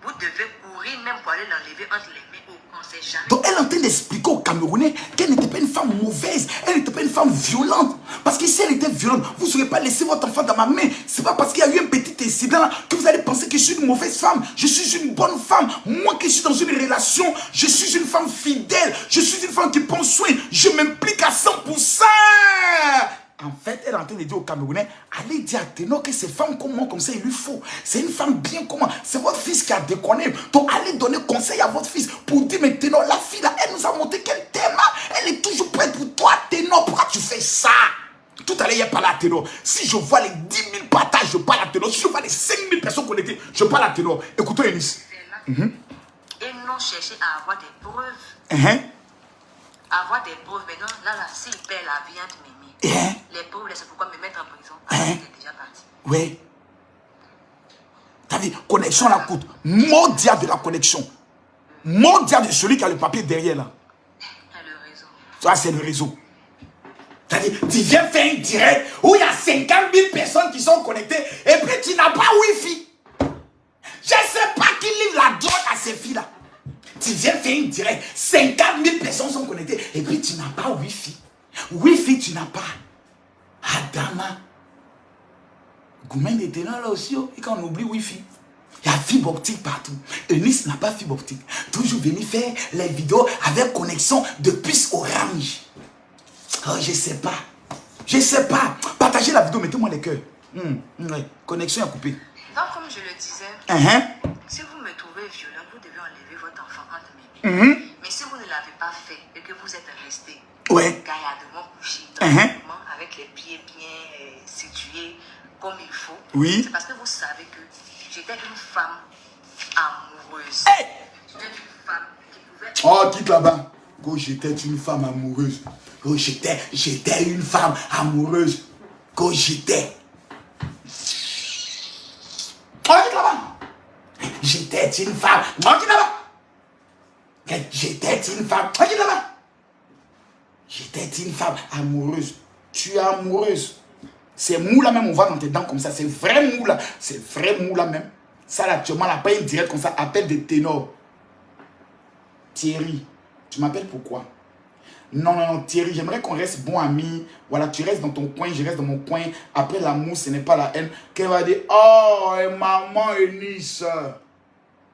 Vous devez courir même pour aller l'enlever entre les mains. On ne sait jamais. Donc elle est en train d'expliquer aux Camerounais qu'elle n'était pas une femme mauvaise, elle n'était pas une femme violente. Parce que si elle était violente, vous n'aurez pas laissé votre enfant dans ma main. C'est pas parce qu'il y a eu un petit incident que vous allez penser que je suis une mauvaise femme. Je suis une bonne femme. Moi qui suis dans une relation, je suis une femme fidèle. Je suis une femme qui prend soin. Je m'implique à 100%. En fait, elle est en train de dire aux Camerounais, allez dire à Ténor que c'est femme comme moi, comme ça il lui faut. C'est une femme bien comme moi. C'est votre fils qui a déconné. Donc allez donner conseil à votre fils pour dire, mais Ténor, la fille là, elle nous a montré qu'elle t'aime. Elle est toujours prête pour toi, Ténor. Pourquoi tu fais ça? Tout à l'heure, il y a pas la Ténor. Si je vois les 10 000 partages, je parle à Ténor. Si je vois les 5 000 personnes connectées, je parle à Ténor. Écoutez, Eunice. Et non chercher à avoir des preuves. Avoir des preuves. Maintenant, là, s'il perd la vie entre mes mains. Les pauvres, c'est pourquoi me mettre en prison. J'étais déjà parti. Oui. T'as vu, connexion la coûte. Mondial de la connexion. Mondial de celui qui a le papier derrière là. C'est le réseau. Ça, c'est le réseau. T'as dit, tu viens faire un direct où il y a 50 000 personnes qui sont connectées et puis tu n'as pas Wi-Fi. Je ne sais pas qui livre la drogue à ces filles-là. Tu viens faire un direct, 50 000 personnes sont connectées et puis tu n'as pas Wi-Fi. Wi-Fi, tu n'as pas. Adama. Goumen de Ténor là aussi, et quand on oublie Wi-Fi. Il y a fibre optique partout. Eunice n'a pas fibre optique. Toujours venir faire les vidéos avec connexion de puce Orange. Oh, je sais pas. Je sais pas. Partagez la vidéo, mettez-moi les cœurs. Ouais. Connexion est coupée. Donc, comme je le disais, si vous me trouvez violent, vous devez enlever votre enfant entre mes mains. Mais si vous ne l'avez pas fait et que vous êtes resté gaillardement couché avec les pieds bien situés comme il faut, c'est parce que vous savez que j'étais une femme amoureuse. J'étais une femme qui pouvait... Oh, quitte là-bas. Quand j'étais une femme amoureuse. Quand j'étais une femme amoureuse. Quand j'étais... Oh, quitte là-bas. J'étais une femme... Oh, quitte là-bas. J'étais une femme... Oh, quitte là-bas. J'étais une femme amoureuse. Tu es amoureuse. C'est mou là même, on voit dans tes dents comme ça. C'est vrai mou là. C'est vrai mou là même. Ça là, tu m'as pas une direct comme ça. Appelle des ténors. Thierry, tu m'appelles pourquoi? Non, Thierry, j'aimerais qu'on reste bons amis. Voilà, tu restes dans ton coin, je reste dans mon coin. Après l'amour, ce n'est pas la haine. Qu'elle va dire, oh, maman Eunice,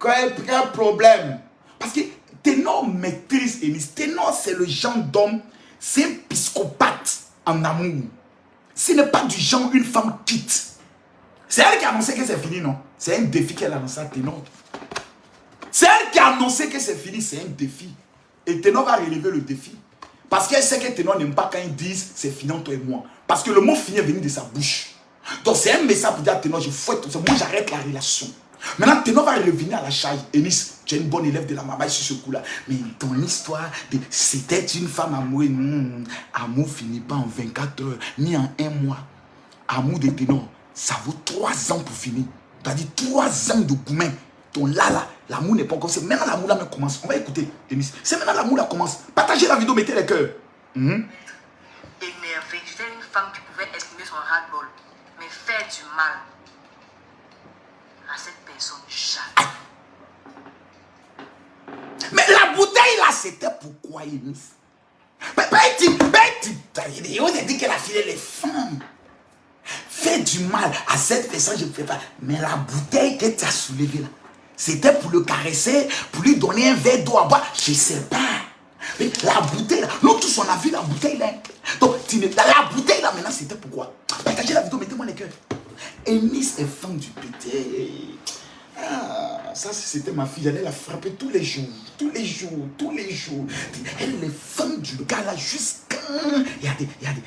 quel problème? Parce que Ténor maîtrise Eunice. Ténor, c'est le genre d'homme, c'est un psychopathe en amour. Ce n'est pas du genre une femme quitte. C'est elle qui a annoncé que c'est fini, non? C'est un défi qu'elle a lancé à Ténor. C'est elle qui a annoncé que c'est fini, c'est un défi. Et Ténor va relever le défi. Parce qu'elle sait que Ténor n'aime pas quand ils disent c'est fini entre toi et moi. Parce que le mot fini est venu de sa bouche. Donc c'est un message pour dire à Ténor, je fouette tout ça. Moi j'arrête la relation. Maintenant Ténor va revenir à la charge. Eunice, tu es une bonne élève de la maman sur ce coup-là. Mais ton histoire, c'était une femme amoureuse. Amour finit pas en 24 heures, ni en un mois. Amour de Ténor, ça vaut 3 ans pour finir. Tu as dit 3 ans de goumen. Ton là, l'amour n'est pas encore. C'est maintenant l'amour là commence. On va écouter, Eunice. C'est maintenant l'amour là commence. Partagez la vidéo, mettez les cœurs. Énervée. J'étais une femme qui pouvait exprimer son ras-le-bol. Mais faire du mal à cette personne, jamais. Mais la bouteille là, c'était pourquoi, Eunice? On a dit qu'elle a filé les femmes. Faire du mal à cette personne, je ne fais pas. Mais la bouteille que tu as soulevée là, c'était pour le caresser, pour lui donner un verre d'eau à boire. Je ne sais pas. Mais la bouteille là, nous tous on a vu la bouteille là. Donc, la bouteille là maintenant, c'était pourquoi? Partagez la vidéo, mettez-moi les cœurs. Eunice est fan du pété. Ah, ça c'était ma fille, j'allais la frapper tous les jours. Tous les jours. Elle est fan du gars là jusqu'à...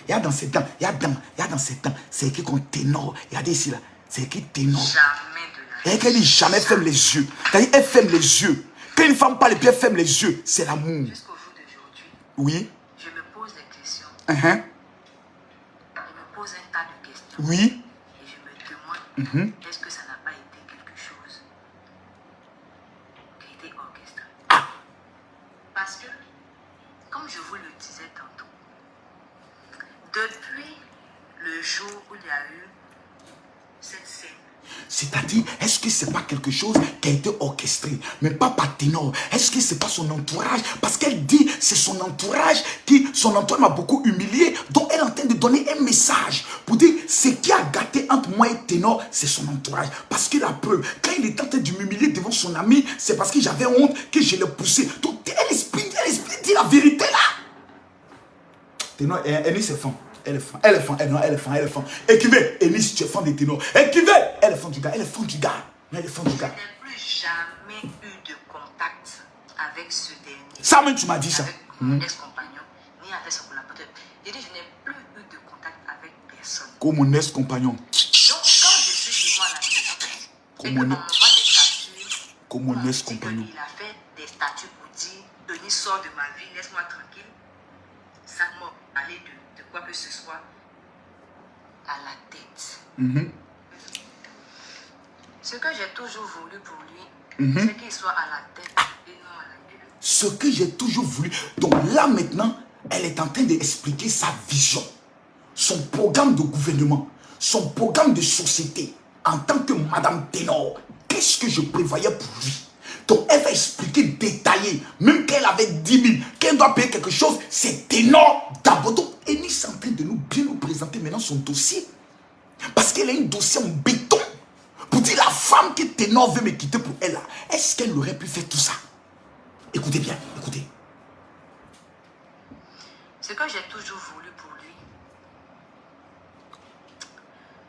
Regarde dans ses dents, regarde dans ses dents. C'est écrit comme Ténor. Regardez ici là, c'est écrit Ténor. Jamais de la vie. Elle dit jamais ferme les yeux. Elle ferme les yeux. Quand une femme parle et puis elle ferme les yeux, c'est l'amour. Jusqu'au jour d'aujourd'hui, oui. Je me pose des questions. Je me pose un tas de questions. Oui. Et je me demande, est-ce que ça n'a pas été quelque chose qui a été orchestré? Parce que, comme je vous le disais tantôt, depuis le jour où il y a eu cette scène C'est-à-dire, est-ce que c'est pas quelque chose qui a été orchestré, mais pas par Ténor? Est-ce que c'est pas son entourage? Parce qu'elle dit, c'est son entourage m'a beaucoup humilié. Donc, elle est en train de donner un message pour dire, ce qui a gâté entre moi et Ténor, c'est son entourage. Parce que la preuve, quand il est en train de m'humilier devant son ami, c'est parce que j'avais honte que je l'ai poussé. Donc, elle explique, dit la vérité là. Ténor, elle est fan. Elle est fan. Écrivez, Enis, tu es fan de Ténor. Écrivez, elle est fan du gars. Je n'ai plus jamais eu de contact avec ce dernier. Ça même, tu m'as dit ça. Avec mon ex-compagnon, ni avec son collaborateur. J'ai dit, je n'ai plus eu de contact avec personne. Comme mon ex-compagnon. Donc, quand je suis chez moi à la maison, et qu'on m'envoie des statuts, comme mon ex-compagnon. Il a fait des statuts pour dire, Denis, sort de ma vie, laisse-moi tranquille. Ça m'a parlé de quoi que ce soit à la tête. Ce que j'ai toujours voulu pour lui, c'est qu'il soit à la tête et non à la gueule. Ce que j'ai toujours voulu. Donc là maintenant, elle est en train d'expliquer sa vision, son programme de gouvernement, son programme de société en tant que Madame Ténor. Qu'est-ce que je prévoyais pour lui? Donc elle va expliquer, détailler, même qu'elle avait 10 000, qu'elle doit payer quelque chose, c'est Ténor d'abord. Donc Enis est en train de bien nous présenter maintenant son dossier. Parce qu'elle a un dossier en béton. Pour dire la femme que Ténor veut me quitter pour elle là, est-ce qu'elle aurait pu faire tout ça? Écoutez bien, écoutez. Ce que j'ai toujours voulu pour lui,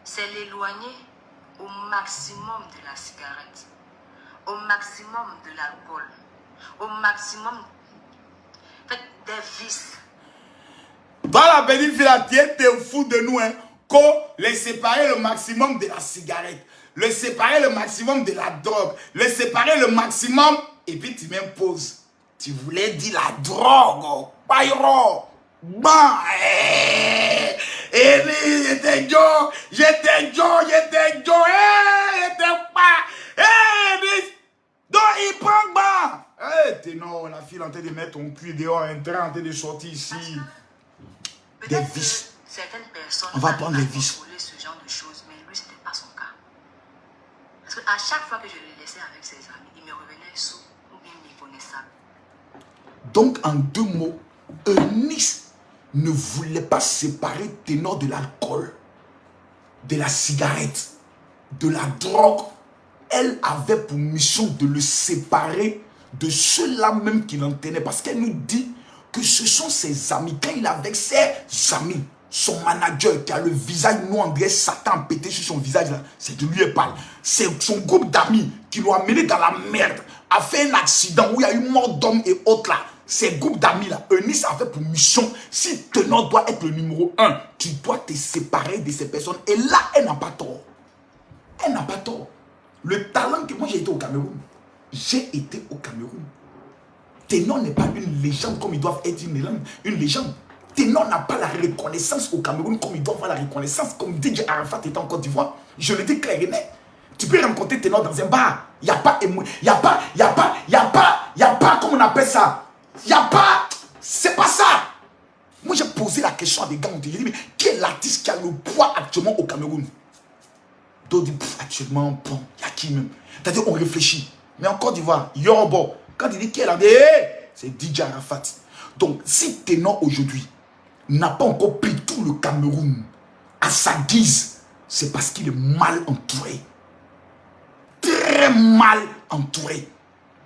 c'est l'éloigner au maximum de la cigarette, au maximum de l'alcool, au maximum des vices. Dans la bénédiction, tu es fou de nous, hein. Qu'on les séparer le maximum de la cigarette, le séparer le maximum de la drogue, le séparer le maximum, et puis tu m'imposes. Tu voulais dire la drogue, Bayro. Bah, j'étais pas, donc il prend bas. Ténor, la fille en train de mettre ton cul dehors, en train de sortir ici. Des vices. Certaines personnes on va prendre les vices. Ce genre de choses, mais lui, ce n'était pas son cas. Parce qu'à chaque fois que je le laissais avec ses amis, il me revenait sous ou bien méconnaissable. Donc, en 2 mots, Eunice ne voulait pas séparer Ténor de l'alcool, de la cigarette, de la drogue. Elle avait pour mission de le séparer de ceux-là même qui l'en tenaient. Parce qu'elle nous dit que ce sont ses amis. Quand il est avec ses amis, son manager qui a le visage noir, André Satan pété sur son visage, c'est de lui elle parle. C'est son groupe d'amis qui l'ont amené dans la merde, a fait un accident où il y a eu mort d'hommes et autres là. Ces groupes d'amis là, Eunice a fait pour mission, si Ténor doit être le numéro 1, tu dois te séparer de ces personnes. Et là, elle n'a pas tort. Elle n'a pas tort. Le talent que moi j'ai été au Cameroun, j'ai été au Cameroun. Ténor n'est pas une légende comme ils doivent être une légende. Ténor n'a pas la reconnaissance au Cameroun comme il doit avoir la reconnaissance. Comme DJ Arafat était en Côte d'Ivoire. Je le dis clair et net. Tu peux rencontrer Ténor dans un bar. Il n'y a pas, comment on appelle ça? Il n'y a pas, c'est pas ça. Moi j'ai posé la question à des gars, on dit, mais quel est l'artiste qui a le poids actuellement au Cameroun? D'autres disent, actuellement, bon, il y a qui même? C'est-à-dire, on réfléchit. Mais en Côte d'Ivoire, Yorbo, quand il dit qui est là, c'est DJ Arafat. Donc, si Ténor aujourd'hui n'a pas encore pris tout le Cameroun à sa guise, c'est parce qu'il est mal entouré. Très mal entouré.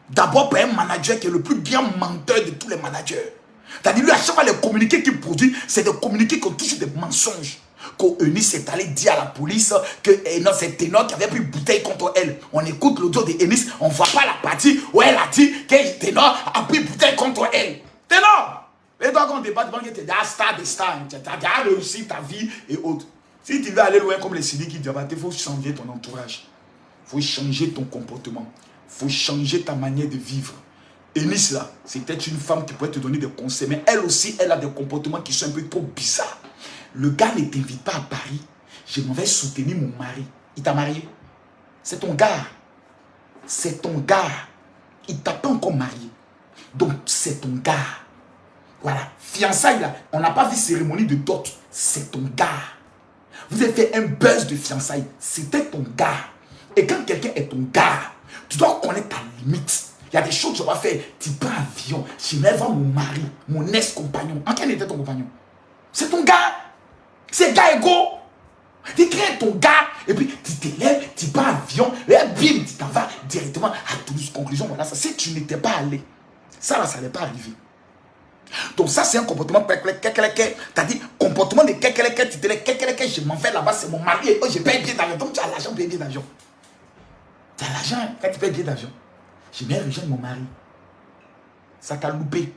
D'abord par un manager qui est le plus bien menteur de tous les managers. C'est-à-dire, lui, à chaque fois, les communiqués qu'il produit, c'est des communiqués qui ont toujours des mensonges. Quand Eunice est allé dire à la police que c'est Ténor qui avait pris une bouteille contre elle. On écoute l'audio de Eunice, on ne voit pas la partie où elle a dit que Ténor a pris une bouteille contre elle. Ténor! Et toi, quand on débat, tu es un star des stars. Tu as réussi ta vie et autres. Si tu veux aller loin comme les Sidi qui disent, il faut changer ton entourage. Il faut changer ton comportement. Il faut changer ta manière de vivre. Eunice, là, c'était une femme qui pourrait te donner des conseils. Mais elle aussi, elle a des comportements qui sont un peu trop bizarres. Le gars ne t'invite pas à Paris. Je m'en vais soutenir mon mari. Il t'a marié. C'est ton gars. C'est ton gars. Il t'a pas encore marié. Donc, c'est ton gars. Voilà. Fiançailles, là, on n'a pas vu cérémonie de dot. C'est ton gars. Vous avez fait un buzz de fiançailles. C'était ton gars. Et quand quelqu'un est ton gars, tu dois connaître ta limite. Il y a des choses que tu vas faire. Tu prends avion. Je vais voir mon mari, mon ex-compagnon. En quel était ton compagnon? C'est ton gars. C'est gars égaux. Tu crées ton gars. Et puis tu t'élèves, tu prends avion. Et bim, tu t'en vas directement à Toulouse. Conclusion, voilà ça. Si tu n'étais pas allé, ça là, ça n'allait pas arriver. Donc ça, c'est un comportement. T'as dit, comportement de tu te lèves, je m'en vais là-bas, c'est mon mari. Et je paye bien d'avion. Donc tu as l'argent pour payer bien d'avion. Tu as l'argent quand tu payes bien d'avion. Je viens rejoindre mon mari. Ça t'a loupé.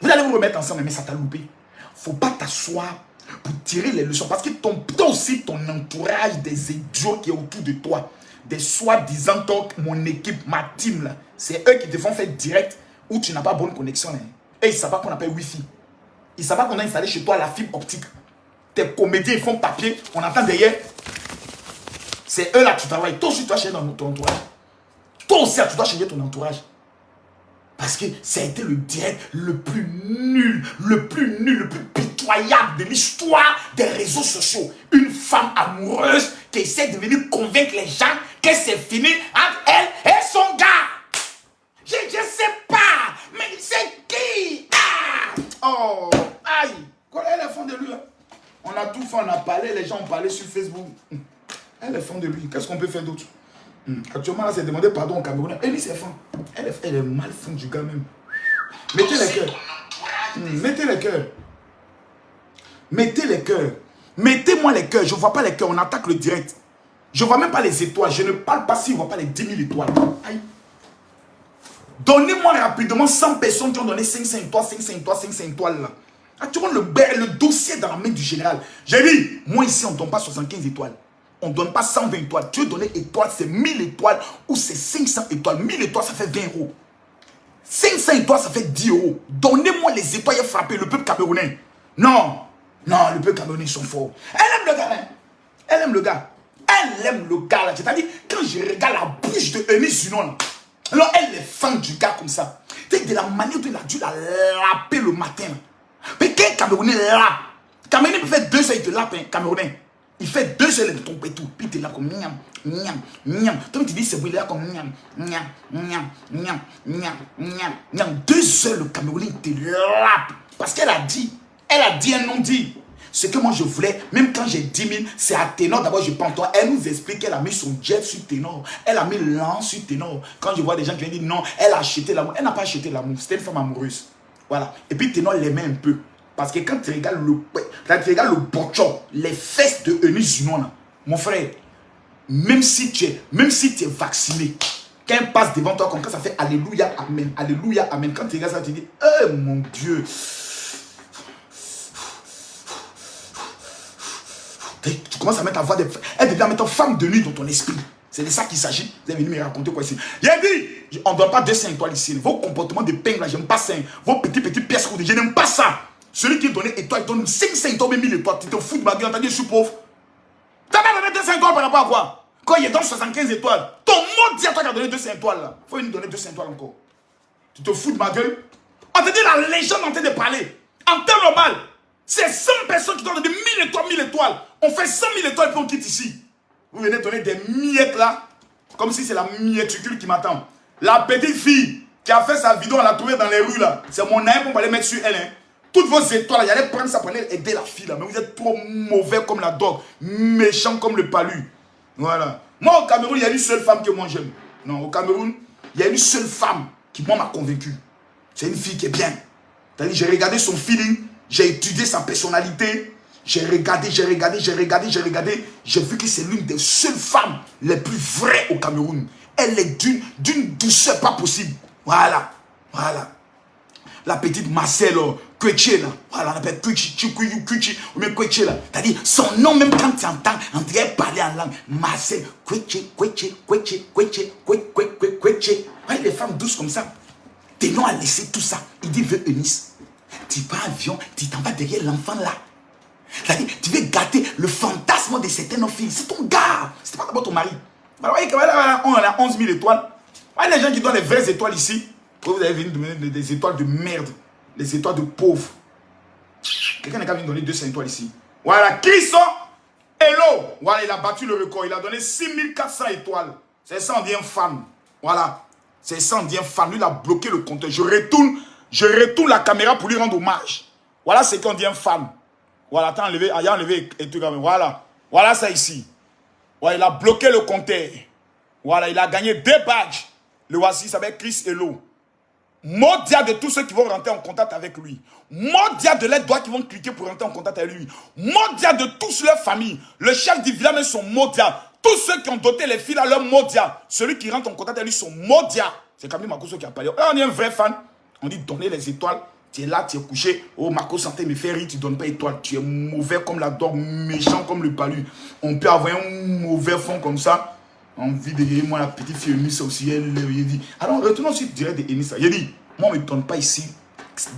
Vous allez vous remettre ensemble, mais ça t'a loupé. Faut pas t'asseoir pour tirer les leçons. Parce que toi aussi, ton entourage, des idiots qui est autour de toi, des soi-disant, mon équipe, ma team, là, c'est eux qui te font faire direct où tu n'as pas bonne connexion. Hein. Et ils ne savent pas qu'on appelle Wi-Fi. Ils ne savent pas qu'on a installé chez toi la fibre optique. Tes comédiens, ils font papier. On entend derrière. C'est eux là que tu travailles. Toi aussi, tu dois changer dans ton entourage. Toi aussi, tu dois changer ton entourage. Parce que ça a été le direct le plus nul, le plus pitoyable de l'histoire des réseaux sociaux. Une femme amoureuse qui essaie de venir convaincre les gens que c'est fini entre elle et son gars. Je sais pas, mais c'est qui? Oh, aïe. Elle est fan de lui. Hein? On a tout fait, on a parlé, les gens ont parlé sur Facebook. Elle est fan de lui. Qu'est-ce qu'on peut faire d'autre? Actuellement, là, c'est demander pardon au Camerounais. Elle c'est fan. Elle est mal fan du gars même. Mettez les cœurs. Mettez les cœurs. Mettez les cœurs. Mettez-moi les cœurs. Je ne vois pas les cœurs. On attaque le direct. Je ne vois même pas les étoiles. Je ne parle pas si je ne vois pas les 10 000 étoiles. Aïe. Donnez-moi rapidement 100 personnes qui ont donné 500 étoiles, 500 étoiles, 500 étoiles. Là. Actuellement, le dossier dans la main du général. J'ai dit, moi ici, on ne donne pas 75 étoiles. On ne donne pas 120 étoiles. Tu veux donner étoiles, c'est 1000 étoiles ou c'est 500 étoiles. 1000 étoiles, ça fait 20 €. 500 étoiles, ça fait 10 €. Donnez-moi les étoiles et frappez le peuple camerounais. Non. Non, le peuple camerounais, ils sont forts. Elle aime le gars. Hein? Elle aime le gars. Elle aime le gars. C'est-à-dire, quand je regarde la bouche de Eunice Zunon, alors elle est fan du gars comme ça. C'est de la manière dont il a dû la laper le matin. Mais quel Camerounais lape? Camerounais peut faire 2 heures, il te lape, hein, Camerounais. Il fait 2 heures, il tombe et tout. Puis il est là comme miam, miam, miam. Toi, tu dis, c'est bon, il est là comme miam, miam, miam, miam, miam, miam, miam. 2 heures, le Camerounais, il te lape. Parce qu'elle a dit un non dit. Ce que moi je voulais, même quand j'ai 10 000, c'est à Ténor. D'abord, je pense toi. Elle nous explique qu'elle a mis son jet sur Ténor. Elle a mis l'an sur Ténor. Quand je vois des gens qui viennent dire non, elle a acheté l'amour. Elle n'a pas acheté l'amour. C'était une femme amoureuse. Voilà. Et puis Ténor l'aimait un peu. Parce que quand tu regardes le bochon, les fesses de Eunice Zunon, mon frère, même si tu es vacciné, quand elle passe devant toi, comme ça fait Alléluia, Amen, Alléluia, Amen. Quand tu regardes ça, tu dis, oh mon Dieu. Tu commences à mettre ta voix de... Elle devient maintenant femme de nuit dans ton esprit. C'est de ça qu'il s'agit. Vous avez venu me raconter quoi ici. Il a dit, on ne donne pas 200 étoiles ici. Vos comportements de peigne là, j'aime pas ça. Vos petites pièces rouges, je n'aime pas ça. Celui qui donne étoile, il donne 500 étoiles, mais 1000 étoiles. Tu te fous de ma gueule, t'as dit je suis pauvre. Tu as donné 200 étoiles par rapport à quoi? Quand il donne 75 étoiles, ton mot dit à toi qui a donné 200 étoiles là. Il faut lui donner 200 étoiles encore. Tu te fous de ma gueule? On te dit la légende en train de parler. En temps normal, c'est 100 personnes qui doivent donner 1000 étoiles, 1000 étoiles. On fait 100 000 étoiles puis on quitte ici. Vous venez donner des miettes là, comme si c'est la mietticule qui m'attend. La petite fille qui a fait sa vidéo, on l'a trouvée dans les rues là. C'est mon ami, on va les mettre sur elle. Hein. Toutes vos étoiles, il allait prendre ça pour aller aider la fille là. Mais vous êtes trop mauvais comme la dogue, méchant comme le palu. Voilà. Moi au Cameroun, il y a une seule femme que moi j'aime. Non, au Cameroun, il y a une seule femme qui moi m'a convaincu. C'est une fille qui est bien. C'est-à-dire, j'ai regardé son feeling, j'ai étudié sa personnalité. J'ai regardé. J'ai vu que c'est l'une des seules femmes les plus vraies au Cameroun. Elle est d'une douceur pas possible. Voilà. La petite Marcel Kweche là. Voilà, on appelle Kweche ou même Kweche là. C'est-à-dire, son nom même quand tu entends, on dirait parler en langue. Marcel Kweche. Ouais, les femmes douces comme ça. Ténor a laissé tout ça. Il dit, veux Eunice. Tu prends avion, tu t'en vas derrière l'enfant là. C'est-à-dire, tu veux gâter le fantasme de certaines filles. C'est ton gars. C'est pas d'abord ton mari. Alors, voilà, on a 11 000 étoiles. Voilà les gens qui donnent les vraies étoiles ici. Vous avez venu donner des étoiles de merde. Les étoiles de pauvres. Quelqu'un n'a qu'à venir donner 200 étoiles ici. Voilà, Christo, hello. Voilà, il a battu le record. Il a donné 6400 étoiles. C'est ça, on dit un fan. Voilà. C'est ça, on dit un fan. Lui, il a bloqué le compteur. Je retourne la caméra pour lui rendre hommage. Voilà ce qu'on dit un fan. Voilà, t'as enlevé, il a enlevé et tout. Voilà. Voilà ça ici. Voilà, il a bloqué le compteur. Voilà, il a gagné 2 badges. Le voici, ça s'appelle Chris Hello. Maudit de tous ceux qui vont rentrer en contact avec lui. Maudit de les doigts qui vont cliquer pour rentrer en contact avec lui. Maudit de tous leurs familles. Le chef du village, sont maudits. Tous ceux qui ont doté les filles à leur maudit. Celui qui rentre en contact avec lui sont maudits. C'est Camille Makosso qui a parlé. On est un vrai fan. On dit donner les étoiles. Tu es là, tu es couché. Oh, Marco Santé me fait rire, tu ne donnes pas étoile. Tu es mauvais comme la dog, méchant comme le palu. On peut avoir un mauvais fond comme ça. Envie de dire, moi, la petite fille Enissa aussi, elle dit. Alors, retournons sur direct de Enissa. Il dit, moi, on ne me donne pas ici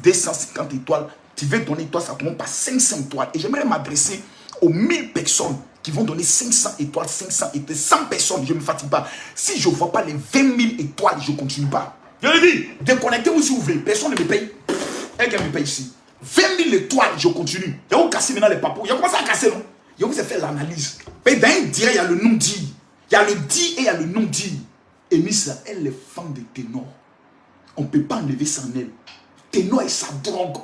250 étoiles. Tu veux donner toi, ça commence par 500 étoiles. Et j'aimerais m'adresser aux 1000 personnes qui vont donner 500 étoiles, 500 étoiles, 100 personnes, je ne me fatigue pas. Si je ne vois pas les 20 000 étoiles, je ne continue pas. Je le dis, déconnectez-vous si vous voulez. Personne ne me paye. Elle me paye ici. 20 000 étoiles, je continue. Il y a où casser maintenant les papous. Il y a commencé à casser, non? Il y a où fait l'analyse. Mais dans un direct, il y a le nom dit. Il y a le dit et il y a le non dit. Et Missa, elle est femme de ténor. On ne peut pas enlever ça en elle. Ténor est sa drogue.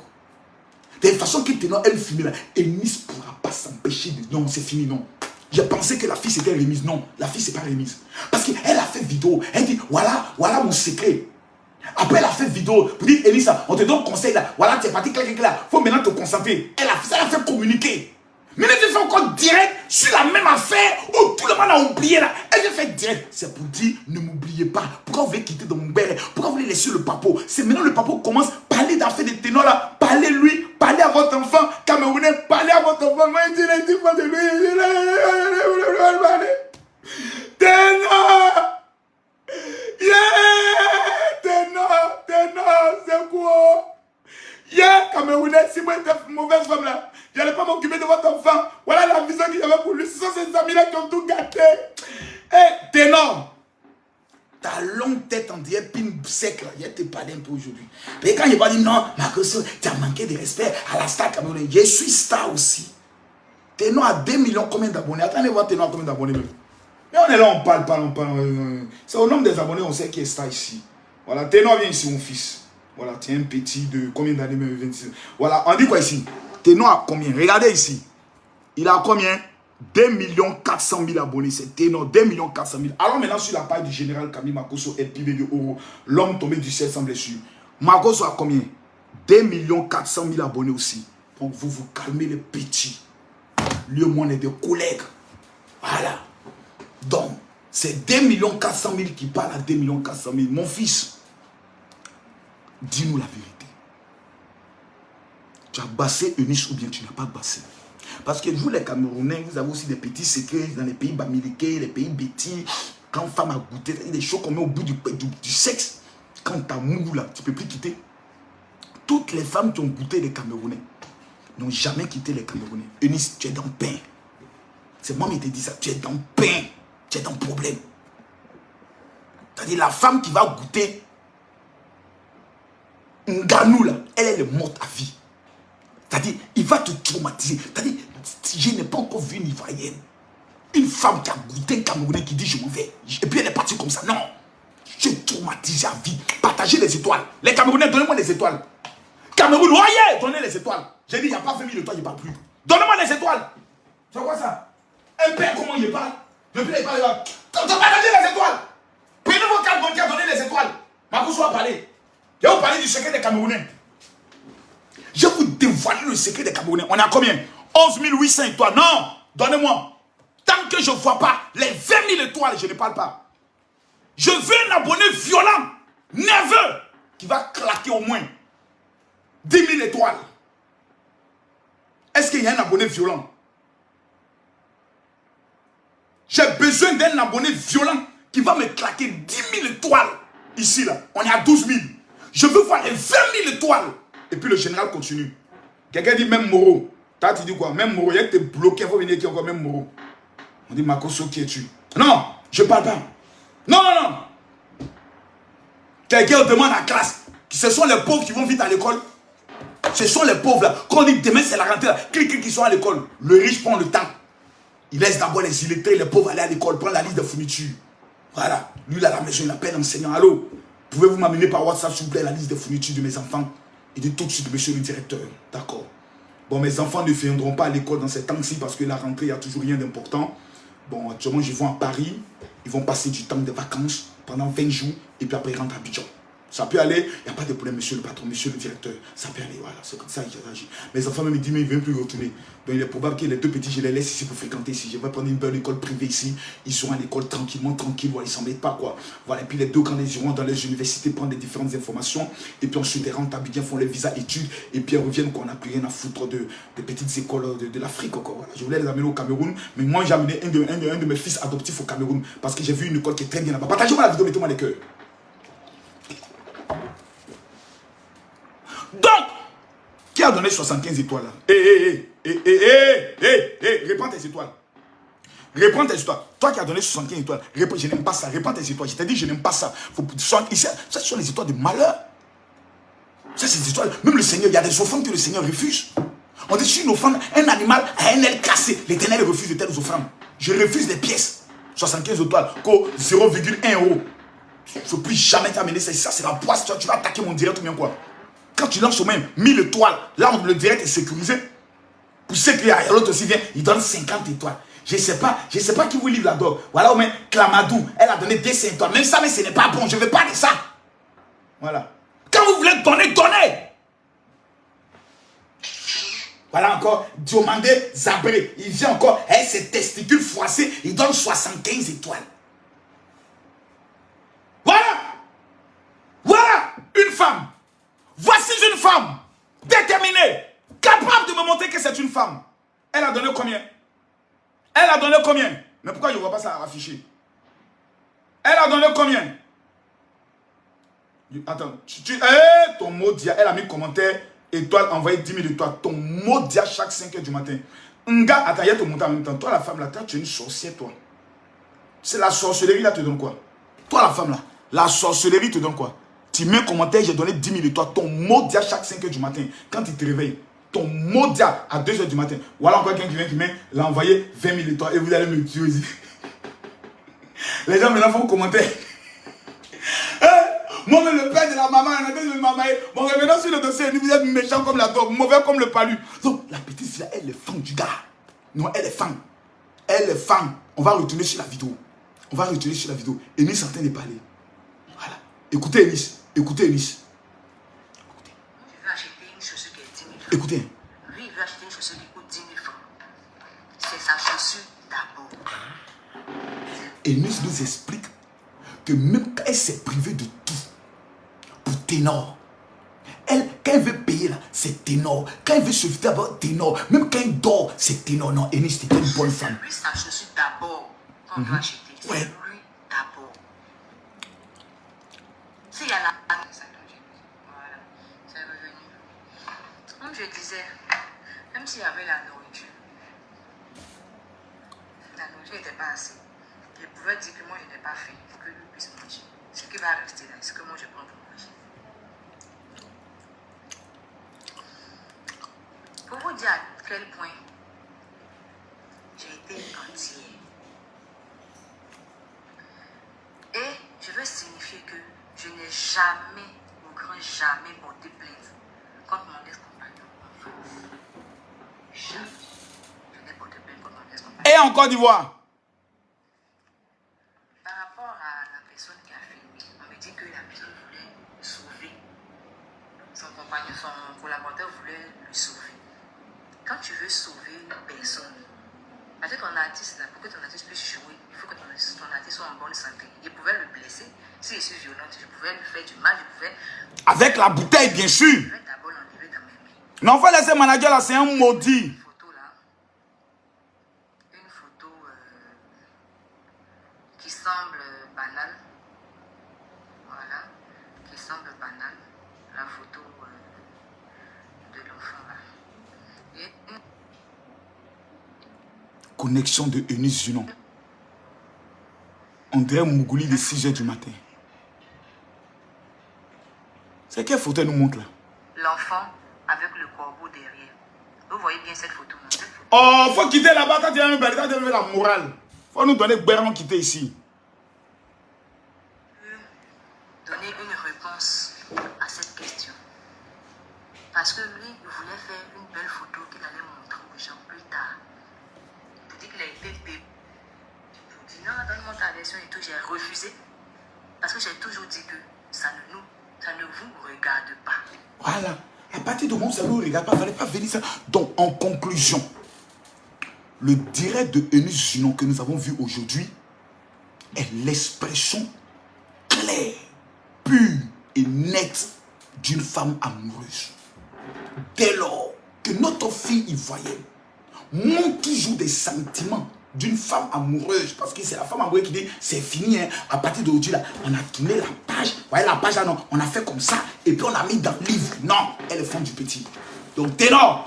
De toute façon que ténor, elle finit là. Et Miss ne pourra pas s'empêcher de... Non, c'est fini, non. J'ai pensé que la fille c'était remise. Non, la fille c'est pas remise. Parce qu'elle a fait vidéo. Elle dit, voilà mon secret. Après, elle a fait vidéo pour dire, Elisa, on te donne conseil là. Voilà, tu es parti, clac, clac. Faut maintenant te concentrer. Elle a fait communiquer. Mais elle fait encore direct sur la même affaire où tout le monde a oublié là. Elle vient faire direct. C'est pour dire, ne m'oubliez pas. Pourquoi vous voulez quitter dans mon père? Pourquoi vous voulez laisser le papo? C'est maintenant le papo commence à parler d'affaires de ténor là. Parlez lui, parlez à votre enfant. Camerounais, parlez à votre enfant. Moi, je dis pas de lui. Ténor! Yeah! Ténor, c'est quoi? Yeah, Camerounais, si moi j'étais mauvaise femme là, je n'allais pas m'occuper de votre enfant. Voilà la vision qu'il y avait pour lui. Ce sont ces amis-là qui ont tout gâté. Eh, Ténor, ta longue tête en dirait pin sec là, je te parle un peu aujourd'hui. Mais quand il va dire non, Marcos, tu as manqué de respect à la star camerounaise. Je suis star aussi. Ténor a 2 millions combien d'abonnés? Attendez voir Ténor a combien d'abonnés même. Mais on est là, on parle. C'est au nombre des abonnés, on sait qui est star ici. Voilà, Ténor vient ici, mon fils. Voilà, tu es un petit de combien d'années même 26. Voilà, on dit quoi ici? Ténor a combien? Regardez ici. Il a combien? 2 400 000 abonnés. C'est Ténor, 2 400 000. Alors maintenant sur la page du général Camille Makosso, LPV de Oro, l'homme tombé du ciel sans blessure. Makosso a combien? 2 400 000 abonnés aussi. Donc vous vous calmez les petits. Lui et moi on est des collègues. Voilà. Donc, c'est 2 400 000 qui parlent à 2 400 000. Mon fils, dis-nous la vérité. Tu as bassé Eunice ou bien tu n'as pas bassé? Parce que vous, les Camerounais, vous avez aussi des petits secrets dans les pays bamiliqués, les pays bêtis. Quand femme a goûté, il y a des choses qu'on met au bout du sexe. Quand tu as mou là, tu ne peux plus quitter. Toutes les femmes qui ont goûté les Camerounais n'ont jamais quitté les Camerounais. Eunice, tu es dans le pain. C'est moi qui te dis ça. Tu es dans le pain. Tu es dans le problème. C'est-à-dire la femme qui va goûter Nganou là, elle est morte à vie. C'est-à-dire, il va te traumatiser. C'est-à-dire, je n'ai pas encore vu une Ivoirienne. Une femme qui a goûté un Camerounais qui dit je m'en vais. Et puis elle est partie comme ça. Non. Je traumatise à vie. Partagez les étoiles. Les Camerounais, donnez-moi des étoiles. Cameroun, voyez, donnez les étoiles. J'ai dit, il n'y a pas 20 000 étoiles, il ne parle plus. Donnez-moi des étoiles. C'est quoi ça? Un père, comment il parle? Depuis il parle, partagez les étoiles. Prenez vos cartes bancaires, donnez les étoiles. Makosso a parlé. Je vais vous parler du secret des Camerounais. Je vais vous dévoiler le secret des Camerounais. On est à combien? 11 800 étoiles. Non, donnez-moi. Tant que je ne vois pas les 20 000 étoiles, je ne parle pas. Je veux un abonné violent, nerveux, qui va claquer au moins 10 000 étoiles. Est-ce qu'il y a un abonné violent? J'ai besoin d'un abonné violent qui va me claquer 10 000 étoiles. Ici, là, on est à 12 000. Je veux voir les 20 000 étoiles. Et puis le général continue. Quelqu'un dit même Moro. Toi, tu dis quoi? Même Moro, il y a été bloqué, il faut venir qui encore même Moro. On dit Makosso, qui es-tu? Non, je ne parle pas. Non. Quelqu'un demande à la classe. Ce sont les pauvres qui vont vite à l'école. Ce sont les pauvres là. Quand on dit demain c'est la rentrée là, clic qui sont à l'école. Le riche prend le temps. Il laisse d'abord les illettrés, les pauvres aller à l'école, prendre la liste de fournitures. Voilà. Lui, là, à la maison, il appelle l'enseignant. Allô, pouvez-vous m'amener par WhatsApp, s'il vous plaît, la liste des fournitures de mes enfants? Il dit tout de suite, monsieur le directeur. D'accord. Bon, mes enfants ne viendront pas à l'école dans ces temps-ci parce que la rentrée, il n'y a toujours rien d'important. Bon, actuellement, je vais à Paris. Ils vont passer du temps de vacances pendant 20 jours et puis après, ils rentrent à Abidjan. Ça peut aller, il n'y a pas de problème, monsieur le patron, monsieur le directeur. Ça peut aller, voilà, c'est comme ça qu'il agit. Mes enfants me disent, mais ils ne veulent plus retourner. Donc il est probable que les deux petits, je les laisse ici pour fréquenter ici. Je vais prendre une bonne école privée ici. Ils seront à l'école tranquillement, tranquille, voilà, ils ne s'embêtent pas, quoi. Voilà, et puis les deux, quand ils iront dans les universités, prendre des différentes informations. Et puis ensuite, ils rentrent à Abidjan, font les visas études. Et puis ils reviennent, qu'on n'a plus rien à foutre des petites écoles de l'Afrique, quoi. Voilà. Je voulais les amener au Cameroun, mais moi, j'ai amené un de mes fils adoptifs au Cameroun parce que j'ai vu une école qui est très bien là-bas. Partagez-moi la vidéo, mettez-moi les cœurs. Donc, qui a donné 75 étoiles là? Réponds tes étoiles. Réponds tes étoiles. Toi qui as donné 75 étoiles, réponds, je n'aime pas ça. Réponds tes étoiles. Je t'ai dit, je n'aime pas ça. Ça, ce sont les étoiles de malheur. Ça, c'est des étoiles. Même le Seigneur, il y a des offrandes que le Seigneur refuse. On dit, si une offrande, un animal a un aile cassé, l'Éternel refuse de telles offrandes. Je refuse des pièces. 75 étoiles, 0,1 €. Je ne peux plus jamais t'amener ça. Ça, c'est la poisse. Tu vas attaquer mon direct ou bien quoi? Quand tu lances au même 1000 étoiles, là, le direct est sécurisé. Pour ceux qui a l'autre aussi vient, il donne 50 étoiles. Je ne sais pas qui vous livre la dog. Voilà, au moins, Clamadou, elle a donné 200 étoiles. Même ça, mais ce n'est pas bon. Je ne veux pas de ça. Voilà. Quand vous voulez donner, donnez. Voilà encore, Diomandé Zabré. Il vient encore, avec ses testicules froissés, il donne 75 étoiles. Voilà. Voilà, une femme. Voici une femme déterminée, capable de me montrer que c'est une femme. Elle a donné combien? Elle a donné combien? Mais pourquoi je ne vois pas ça affiché? Elle a donné combien? Attends, ton mot dia, elle a mis commentaire, étoile, envoyé 10 000 étoiles. Ton mot dia chaque 5 h du matin. Nga, attends, il y a ton montant en même temps. Toi, la femme là, tu es une sorcière, toi. C'est la sorcellerie là, te donne quoi? Toi, la femme là, la sorcellerie te donne quoi? Tu mets un commentaire, j'ai donné 10 000 étoiles. Ton mot dia chaque 5 h du matin. Quand tu te réveilles, ton mot dia à 2 h du matin. Voilà encore quelqu'un qui vient qui met, l'a envoyé 20 000 étoiles. Et vous allez me tuer aussi. Les gens maintenant font commentaire. Moi, le père de la maman, on a dit de maman. Bon, revenons sur le dossier. Vous êtes méchant comme la dog, mauvais comme le palu. Donc, la petite fille, elle est fan du gars. Non, elle est fan. Elle est fan. On va retourner sur la vidéo. On va retourner sur la vidéo. Eunice est en train de parler. Voilà. Écoutez, Eunice. Écoutez, Eunice. Je veux acheter une chaussure qui est 10 000 francs. Écoutez. Lui, il veut acheter une chaussure qui coûte 10 000 francs. C'est sa chaussure d'abord. Eunice nous explique que même quand elle s'est privée de tout, pour ténor, elle, quand elle veut payer là, c'est ténor. Quand elle veut se faire d'abord, ténor. Même quand elle dort, c'est ténor. Non, Eunice, c'était une bonne femme. Lui, sa chaussure d'abord, qu'on doit acheter. C'est Ouais. lui d'abord. S'il y a la... Voilà, c'est revenu. Comme je disais, même s'il y avait la nourriture n'était pas assez. Il pouvait dire que moi je n'ai pas faim pour que lui puisse manger. Ce qui va rester là, c'est que moi je prends pour manger. Pour vous dire à quel point j'ai été entière. Et je veux signifier que je n'ai jamais, au grand jamais, porté plainte contre mon ex-compagnon en France. Jamais. Je n'ai porté plainte contre mon ex-compagnon. Et en Côte d'Ivoire. Par rapport à la personne qui a filmé, on me dit que la personne voulait sauver. Son compagnon, son collaborateur voulait le sauver. Quand tu veux sauver une personne, avec ton artiste, là, pour que ton artiste puisse jouer, il faut que ton artiste soit en bonne santé. Il pouvait le blesser. Si je suis violente, je pouvais lui faire du mal, je pouvais... Avec la bouteille, bien sûr. Je vais d'abord l'enlever dans mes mains. Non, faut laisser manager là, c'est un maudit. Une photo là, une photo qui semble banale. Voilà, qui semble banale. La photo de l'enfant là. Et une... Connexion de Eunice Junon. On dirait Mougouli de 6 h du matin. C'est quelle photo elle nous montre là? L'enfant avec le corbeau derrière. Vous voyez bien cette photo, non? Cette photo. Oh, faut quitter là-bas quand tu as lever la morale. Faut nous donner Béron quitter ici. Parce que lui, il voulait faire une belle photo qu'il allait montrer aux gens plus tard. Il dit qu'il a été payé. Je dis non, donne-moi ta version et tout. J'ai refusé. Parce que j'ai toujours dit que ça ne vous regarde pas. Voilà. À partir du moment où ça ne nous regarde pas, il ne fallait pas venir ça. Donc, en conclusion, le direct de Eunice Junon que nous avons vu aujourd'hui est l'expression claire, pure et nette d'une femme amoureuse. Dès lors que notre fille ivoirienne montre toujours des sentiments d'une femme amoureuse, parce que c'est la femme amoureuse qui dit c'est fini, hein. À partir d'aujourd'hui là, on a tourné la page, vous voyez la page là, non, on a fait comme ça, et puis on a mis dans le livre. Non, elle est femme du petit. Donc ténor,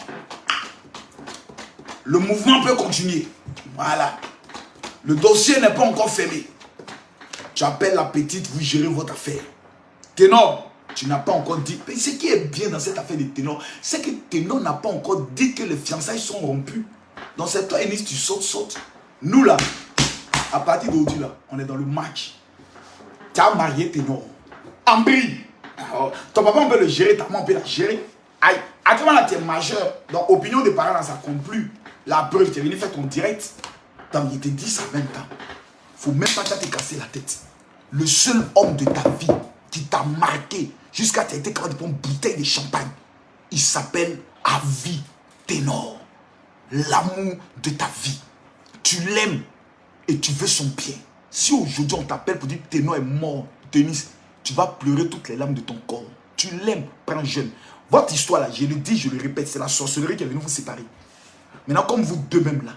le mouvement peut continuer. Voilà. Le dossier n'est pas encore fermé. Tu appelles la petite, vous gérez votre affaire. Ténor, tu n'as pas encore dit. Mais ce qui est bien dans cette affaire de Ténor, c'est que Ténor n'a pas encore dit que les fiançailles sont rompues. Donc c'est toi, Eunice, tu sautes. Nous là, à partir d'aujourd'hui là, on est dans le match. Tu as marié Ténor. Ambry. Ton papa, on peut le gérer, ta maman, on peut la gérer. Aïe, actuellement là, tu es majeur. Donc, opinion des parents, là, ça compte plus. La preuve, tu es venu faire ton direct. Donc, il te dit ça en même temps. Faut même pas te casser la tête. Le seul homme de ta vie qui t'a marqué jusqu'à tu as été capable de prendre une bouteille de champagne, il s'appelle Avi Ténor. L'amour de ta vie. Tu l'aimes et tu veux son bien. Si aujourd'hui on t'appelle pour dire que Ténor est mort, Denis, tu vas pleurer toutes les larmes de ton corps. Tu l'aimes, prends jeune. Votre histoire là, je le dis, je le répète, c'est la sorcellerie qui est venue vous séparer. Maintenant, comme vous deux mêmes là,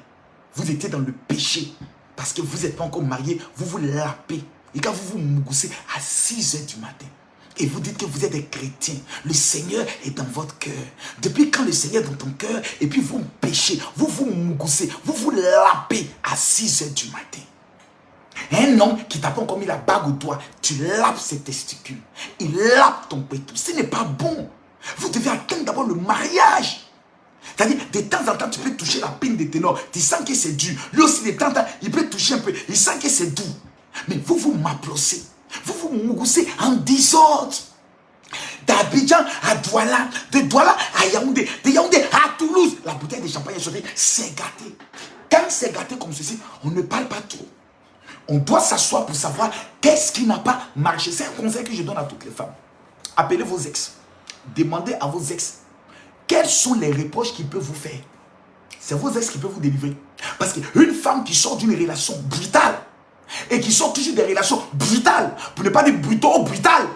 vous étiez dans le péché, parce que vous n'êtes pas encore mariés, vous vous lapez. Et quand vous vous mougoussez à 6 h du matin, et vous dites que vous êtes des chrétiens, le Seigneur est dans votre cœur. Depuis quand le Seigneur est dans ton cœur, et puis vous péchez, vous vous mougoussez, vous vous lapez à 6 h du matin. Un homme qui t'a pas encore mis la bague au doigt, tu lapes ses testicules, il lape ton pétou. Ce n'est pas bon. Vous devez attendre d'abord le mariage. C'est-à-dire, de temps en temps, tu peux toucher la pine de Ténor. Tu sens que c'est dur. Lui aussi, de temps en temps, il peut toucher un peu. Il sent que c'est doux. Mais vous vous m'applaudissez. Vous vous mougoussez en désordre. D'Abidjan à Douala, de Douala à Yaoundé, de Yaoundé à Toulouse. La bouteille de champagne est sortie. C'est gâté. Quand c'est gâté comme ceci, on ne parle pas trop. On doit s'asseoir pour savoir qu'est-ce qui n'a pas marché. C'est un conseil que je donne à toutes les femmes. Appelez vos ex. Demandez à vos ex quels sont les reproches qu'ils peuvent vous faire. C'est vos ex qui peuvent vous délivrer. Parce qu'une femme qui sort d'une relation brutale et qui sort toujours des relations brutales, pour ne pas dire brutales,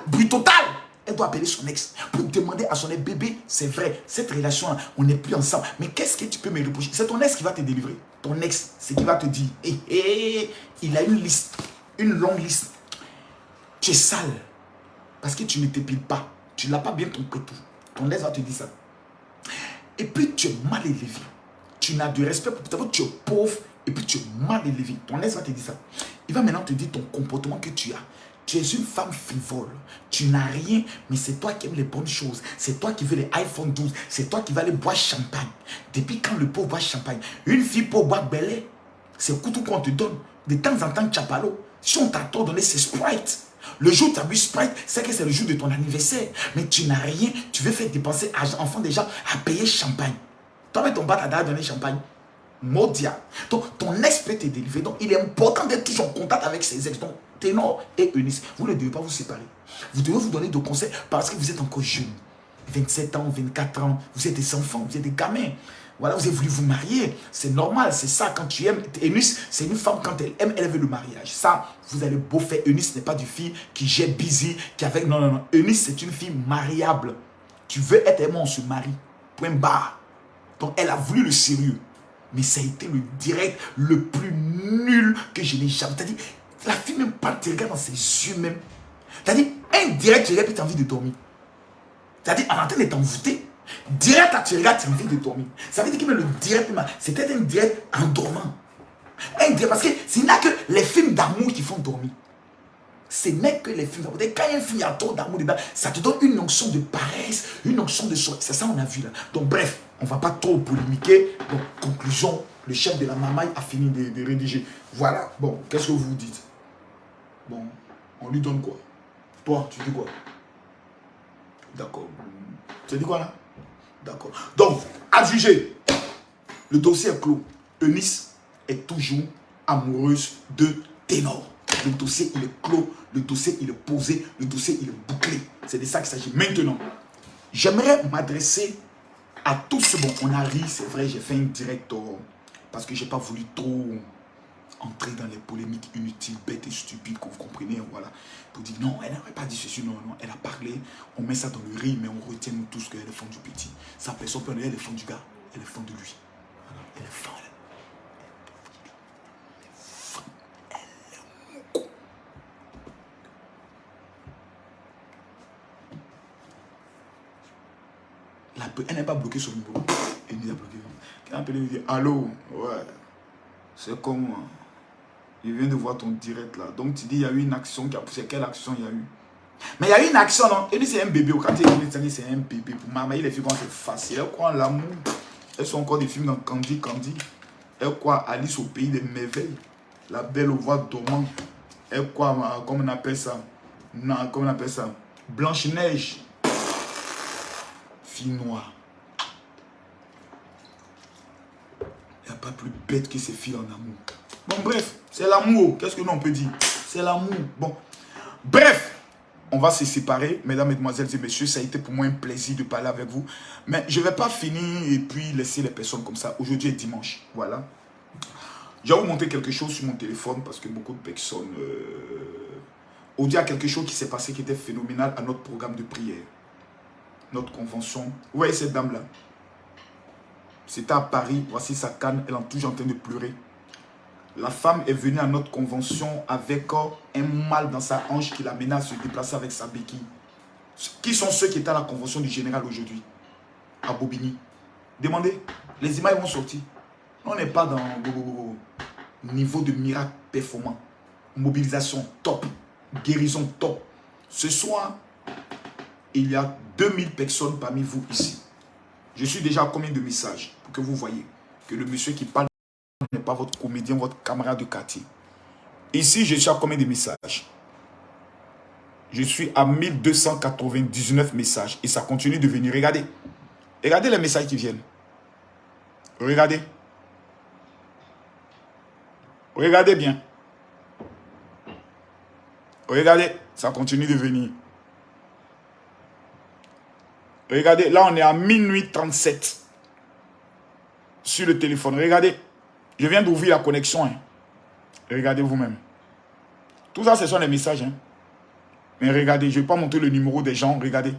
elle doit appeler son ex pour demander à son ex, bébé, c'est vrai, cette relation-là, on n'est plus ensemble. Mais qu'est-ce que tu peux me reprocher? C'est ton ex qui va te délivrer. Ton ex, c'est qui va te dire, il a une liste, une longue liste. Tu es sale parce que tu ne t'épiles pas. Tu n'as pas bien ton pétou. Ton ex va te dire ça. Et puis tu es mal élevé. Tu n'as de respect pour ta vie, tu es pauvre et puis tu es mal élevé. Ton ex va te dire ça. Il va maintenant te dire ton comportement que tu as. Tu es une femme frivole. Tu n'as rien, mais c'est toi qui aimes les bonnes choses. C'est toi qui veux les iPhone 12. C'est toi qui vas aller boire champagne. Depuis quand le pauvre boit champagne? Une fille pour boire belé, c'est couteau qu'on te donne. De temps en temps, chapalo. Si on t'a trop donné, c'est Sprite. Le jour où tu as bu Sprite, c'est que c'est le jour de ton anniversaire. Mais tu n'as rien, tu veux faire dépenser argent, enfant des gens, à payer champagne. Toi, ton bas, t'as donné champagne. Modia. Donc, ton ex peut te délivrer. Donc, il est important d'être toujours en contact avec ses ex. Donc, Ténor et Eunice, vous ne devez pas vous séparer. Vous devez vous donner de conseils parce que vous êtes encore jeune. 27 ans, 24 ans, vous êtes des enfants, vous êtes des gamins. Voilà, vous avez voulu vous marier. C'est normal, c'est ça quand tu aimes. Eunice, c'est une femme, quand elle aime, elle veut le mariage. Ça, vous allez beau faire. Eunice n'est pas du fille qui jette busy, qui avec... Non, non, non. Eunice, c'est une fille mariable. Tu veux être aimant, on se marie. Point barre. Donc, elle a voulu le sérieux. Mais ça a été le direct le plus nul que je n'ai jamais. C'est-à-dire, la fille même pas te regarde dans ses yeux même. C'est-à-dire, un direct, tu regardes et tu as envie de dormir. C'est-à-dire, en train de t'envoûter. Direct, tu regardes, tu as envie de dormir. Ça veut dire que même le direct, c'était un direct en dormant. Un direct, parce que ce n'est que les films d'amour qui font dormir. Ce n'est que les films d'amour. Quand il y a un film, il y a trop d'amour dedans, ça te donne une onction de paresse, une onction de soin. C'est ça qu'on a vu là. Donc bref, on ne va pas trop polémiquer. Donc conclusion, le chef de la mamaille a fini de rédiger. Voilà. Bon, qu'est-ce que vous vous dites? Bon, on lui donne quoi? Toi, tu dis quoi? D'accord. Tu dis quoi là? D'accord. Donc, adjugé, le dossier est clos. Eunice est toujours amoureuse de Ténor. Le dossier, il est clos. Le dossier, il est posé. Le dossier, il est bouclé. C'est de ça qu'il s'agit. Maintenant, j'aimerais m'adresser à tous ceux. Bon, on a ri, c'est vrai, j'ai fait un direct parce que je n'ai pas voulu trop entrer dans les polémiques inutiles, bêtes et stupides, que vous comprenez, voilà. Pour dire non, elle n'aurait pas dit ceci, non, non, elle a parlé, on met ça dans le riz, mais on retient nous tous qu'elle est fan du petit. Ça, personne peut dire elle est fan du gars, elle est fan de lui. Voilà, elle est fan. Elle n'est pas bloquée sur le numéro. Elle nous a bloqué. Quand elle lui dit allô, ouais, c'est comme je viens de voir ton direct là. Donc tu dis il y a eu une action qui a poussé. Quelle action il y a eu? Mais il y a eu une action, non? Elle dit c'est un bébé. Quand il dit c'est un bébé. Pour maman, les filles quand c'est facile. Elle croit en l'amour. Elles sont encore des films dans Candy. Elle croit Alice au pays des merveilles. La belle aux voix dormantes. Elle croit, comment on appelle ça? Non, comment on appelle ça? Blanche-Neige. Fille noire. Il n'y a pas plus bête que ces filles en amour. Bon, bref, c'est l'amour. Qu'est-ce que nous on peut dire? C'est l'amour. Bon, bref, on va se séparer. Mesdames, mesdemoiselles et messieurs, ça a été pour moi un plaisir de parler avec vous. Mais je ne vais pas finir et puis laisser les personnes comme ça. Aujourd'hui est dimanche. Voilà. Je vais vous montrer quelque chose sur mon téléphone parce que beaucoup de personnes ont dit à quelque chose qui s'est passé qui était phénoménal à notre programme de prière. Notre convention. Vous voyez cette dame-là? C'était à Paris. Voici sa canne. Elle est toujours en train de pleurer. La femme est venue à notre convention avec un mal dans sa hanche qui l'amène à se déplacer avec sa béquille. Qui sont ceux qui étaient à la convention du général aujourd'hui? À Bobigny. Demandez. Les images vont sortir. On n'est pas dans niveau de miracle performant. Mobilisation top. Guérison top. Ce soir, il y a 2000 personnes parmi vous ici. Je suis déjà à combien de messages pour que vous voyez que le monsieur qui parle n'est pas votre comédien, votre camarade de quartier. Ici, je suis à combien de messages? Je suis à 1299 messages et ça continue de venir. Regardez. Regardez les messages qui viennent. Regardez. Regardez bien. Regardez, ça continue de venir. Regardez, là on est à minuit 37 sur le téléphone. Regardez, je viens d'ouvrir la connexion. Hein. Regardez vous-même. Tout ça, ce sont les messages. Hein. Mais regardez, je ne vais pas montrer le numéro des gens. Regardez.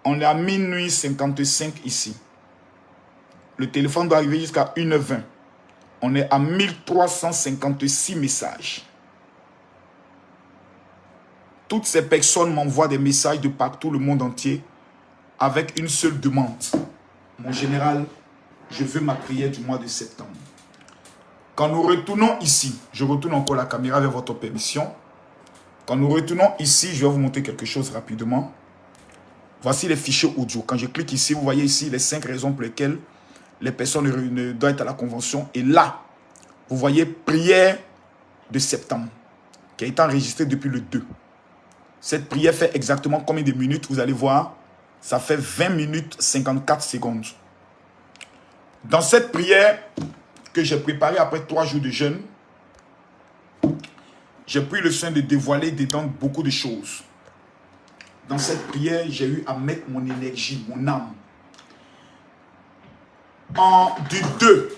On est à minuit 55 ici. Le téléphone doit arriver jusqu'à 1h20. On est à 1356 messages. Toutes ces personnes m'envoient des messages de partout le monde entier avec une seule demande. Mon général, je veux ma prière du mois de septembre. Quand nous retournons ici, je retourne encore la caméra avec votre permission. Quand nous retournons ici, je vais vous montrer quelque chose rapidement. Voici les fichiers audio. Quand je clique ici, vous voyez ici les 5 raisons pour lesquelles les personnes ne doivent être à la convention. Et là, vous voyez prière de septembre qui a été enregistrée depuis le 2. Cette prière fait exactement combien de minutes? Vous allez voir, ça fait 20 minutes 54 secondes. Dans cette prière que j'ai préparée après 3 jours de jeûne, j'ai pris le soin de dévoiler dedans beaucoup de choses. Dans cette prière, j'ai eu à mettre mon énergie, mon âme. Du 2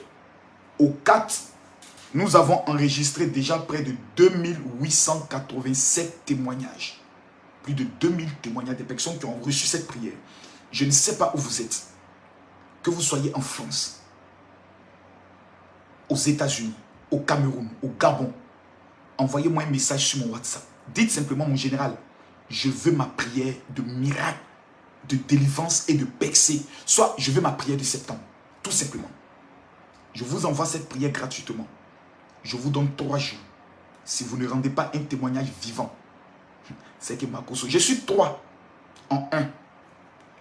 au 4, nous avons enregistré déjà près de 2887 témoignages. Plus de 2000 témoignages de personnes qui ont reçu cette prière. Je ne sais pas où vous êtes. Que vous soyez en France, aux États-Unis, au Cameroun, au Gabon. Envoyez-moi un message sur mon WhatsApp. Dites simplement, mon général, je veux ma prière de miracle, de délivrance et de percée. Soit je veux ma prière de septembre. Tout simplement. Je vous envoie cette prière gratuitement. Je vous donne 3 jours. Si vous ne rendez pas un témoignage vivant, c'est que ma cause. Je suis 3 en 1.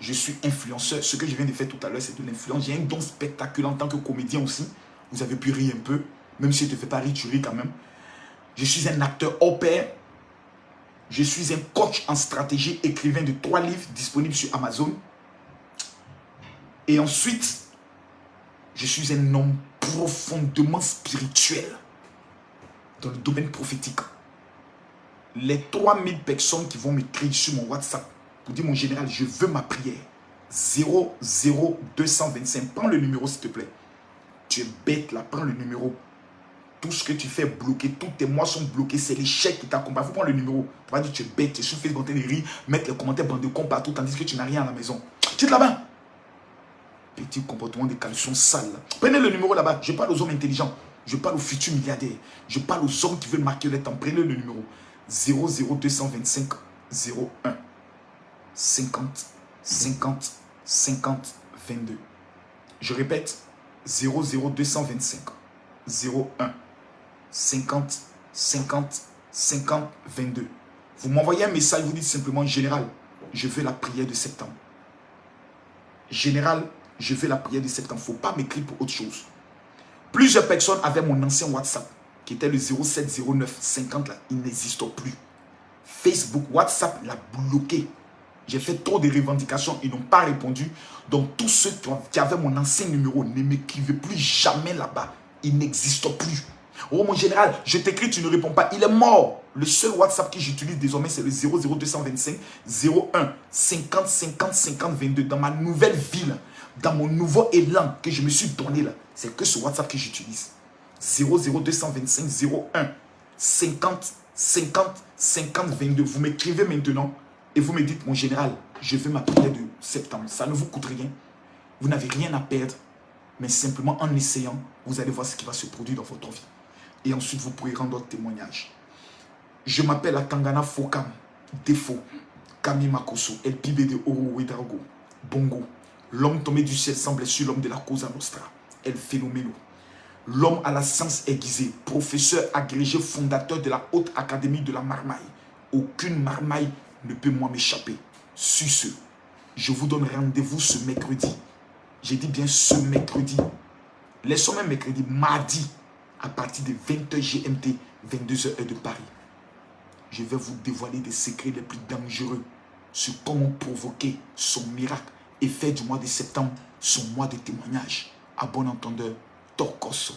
Je suis influenceur. Ce que je viens de faire tout à l'heure, c'est de l'influence. J'ai un don spectaculaire en tant que comédien aussi. Vous avez pu rire un peu. Même si je ne te fais pas rire, tu ris quand même. Je suis un acteur au pair. Je suis un coach en stratégie, écrivain de 3 livres disponibles sur Amazon. Et ensuite, je suis un homme profondément spirituel dans le domaine prophétique. Les 3000 personnes qui vont m'écrire sur mon WhatsApp pour dire, mon général, je veux ma prière. 00225. Prends le numéro, s'il te plaît. Tu es bête là, prends le numéro. Tout ce que tu fais est bloqué, tous tes mois sont bloqués, c'est l'échec qui t'accompagne. Il faut prendre le numéro. Tu vas dire, tu es bête, tu es sur Facebook, tu es rire, mettre les commentaires bande de cons partout, tandis que tu n'as rien à la maison. Tu es là-bas. Petit comportement de caleçon sale. Prenez le numéro là-bas. Je parle aux hommes intelligents. Je parle aux futurs milliardaires. Je parle aux hommes qui veulent marquer le temps. Prenez le numéro. 00225 01 50 50 50 22. Je répète. 00225 01 50 50 50 22. Vous m'envoyez un message, vous dites simplement, général, je veux la prière de septembre. Général, je veux la prière de septembre. Il ne faut pas m'écrire pour autre chose. Plusieurs personnes avaient mon ancien WhatsApp, qui était le 0709 50 là. Il n'existe plus. Facebook, WhatsApp l'a bloqué. J'ai fait trop de revendications, ils n'ont pas répondu. Donc tous ceux qui avaient mon ancien numéro ne m'écrivaient plus jamais là-bas. Il n'existe plus. Oh mon général, je t'écris, tu ne réponds pas. Il est mort. Le seul WhatsApp que j'utilise désormais, c'est le 00225 01 50 50 50 22. Dans ma nouvelle ville, dans mon nouveau élan que je me suis donné là, c'est que ce WhatsApp que j'utilise. 00225 01 50 50 50 22. Vous m'écrivez maintenant et vous me dites, mon général, je veux ma prière de septembre. Ça ne vous coûte rien. Vous n'avez rien à perdre. Mais simplement en essayant, vous allez voir ce qui va se produire dans votre vie. Et ensuite, vous pourrez rendre votre témoignage. Je m'appelle Atangana Fokam, Défaut, Kami Makoso, El Pibe de Oro Ouedrago, Bongo. L'homme tombé du ciel semble sur l'homme de la Cosa Nostra, El Phénomène. L'homme à la science aiguisée, professeur agrégé, fondateur de la Haute Académie de la Marmaille. Aucune marmaille ne peut moi m'échapper. Sur ce, je vous donne rendez-vous ce mercredi. J'ai dit bien ce mercredi. Laissons même mercredi, mardi, à partir de 20h GMT, 22h de Paris. Je vais vous dévoiler des secrets les plus dangereux sur comment provoquer son miracle et faire du mois de septembre son mois de témoignage. À bon entendeur, Torkoso.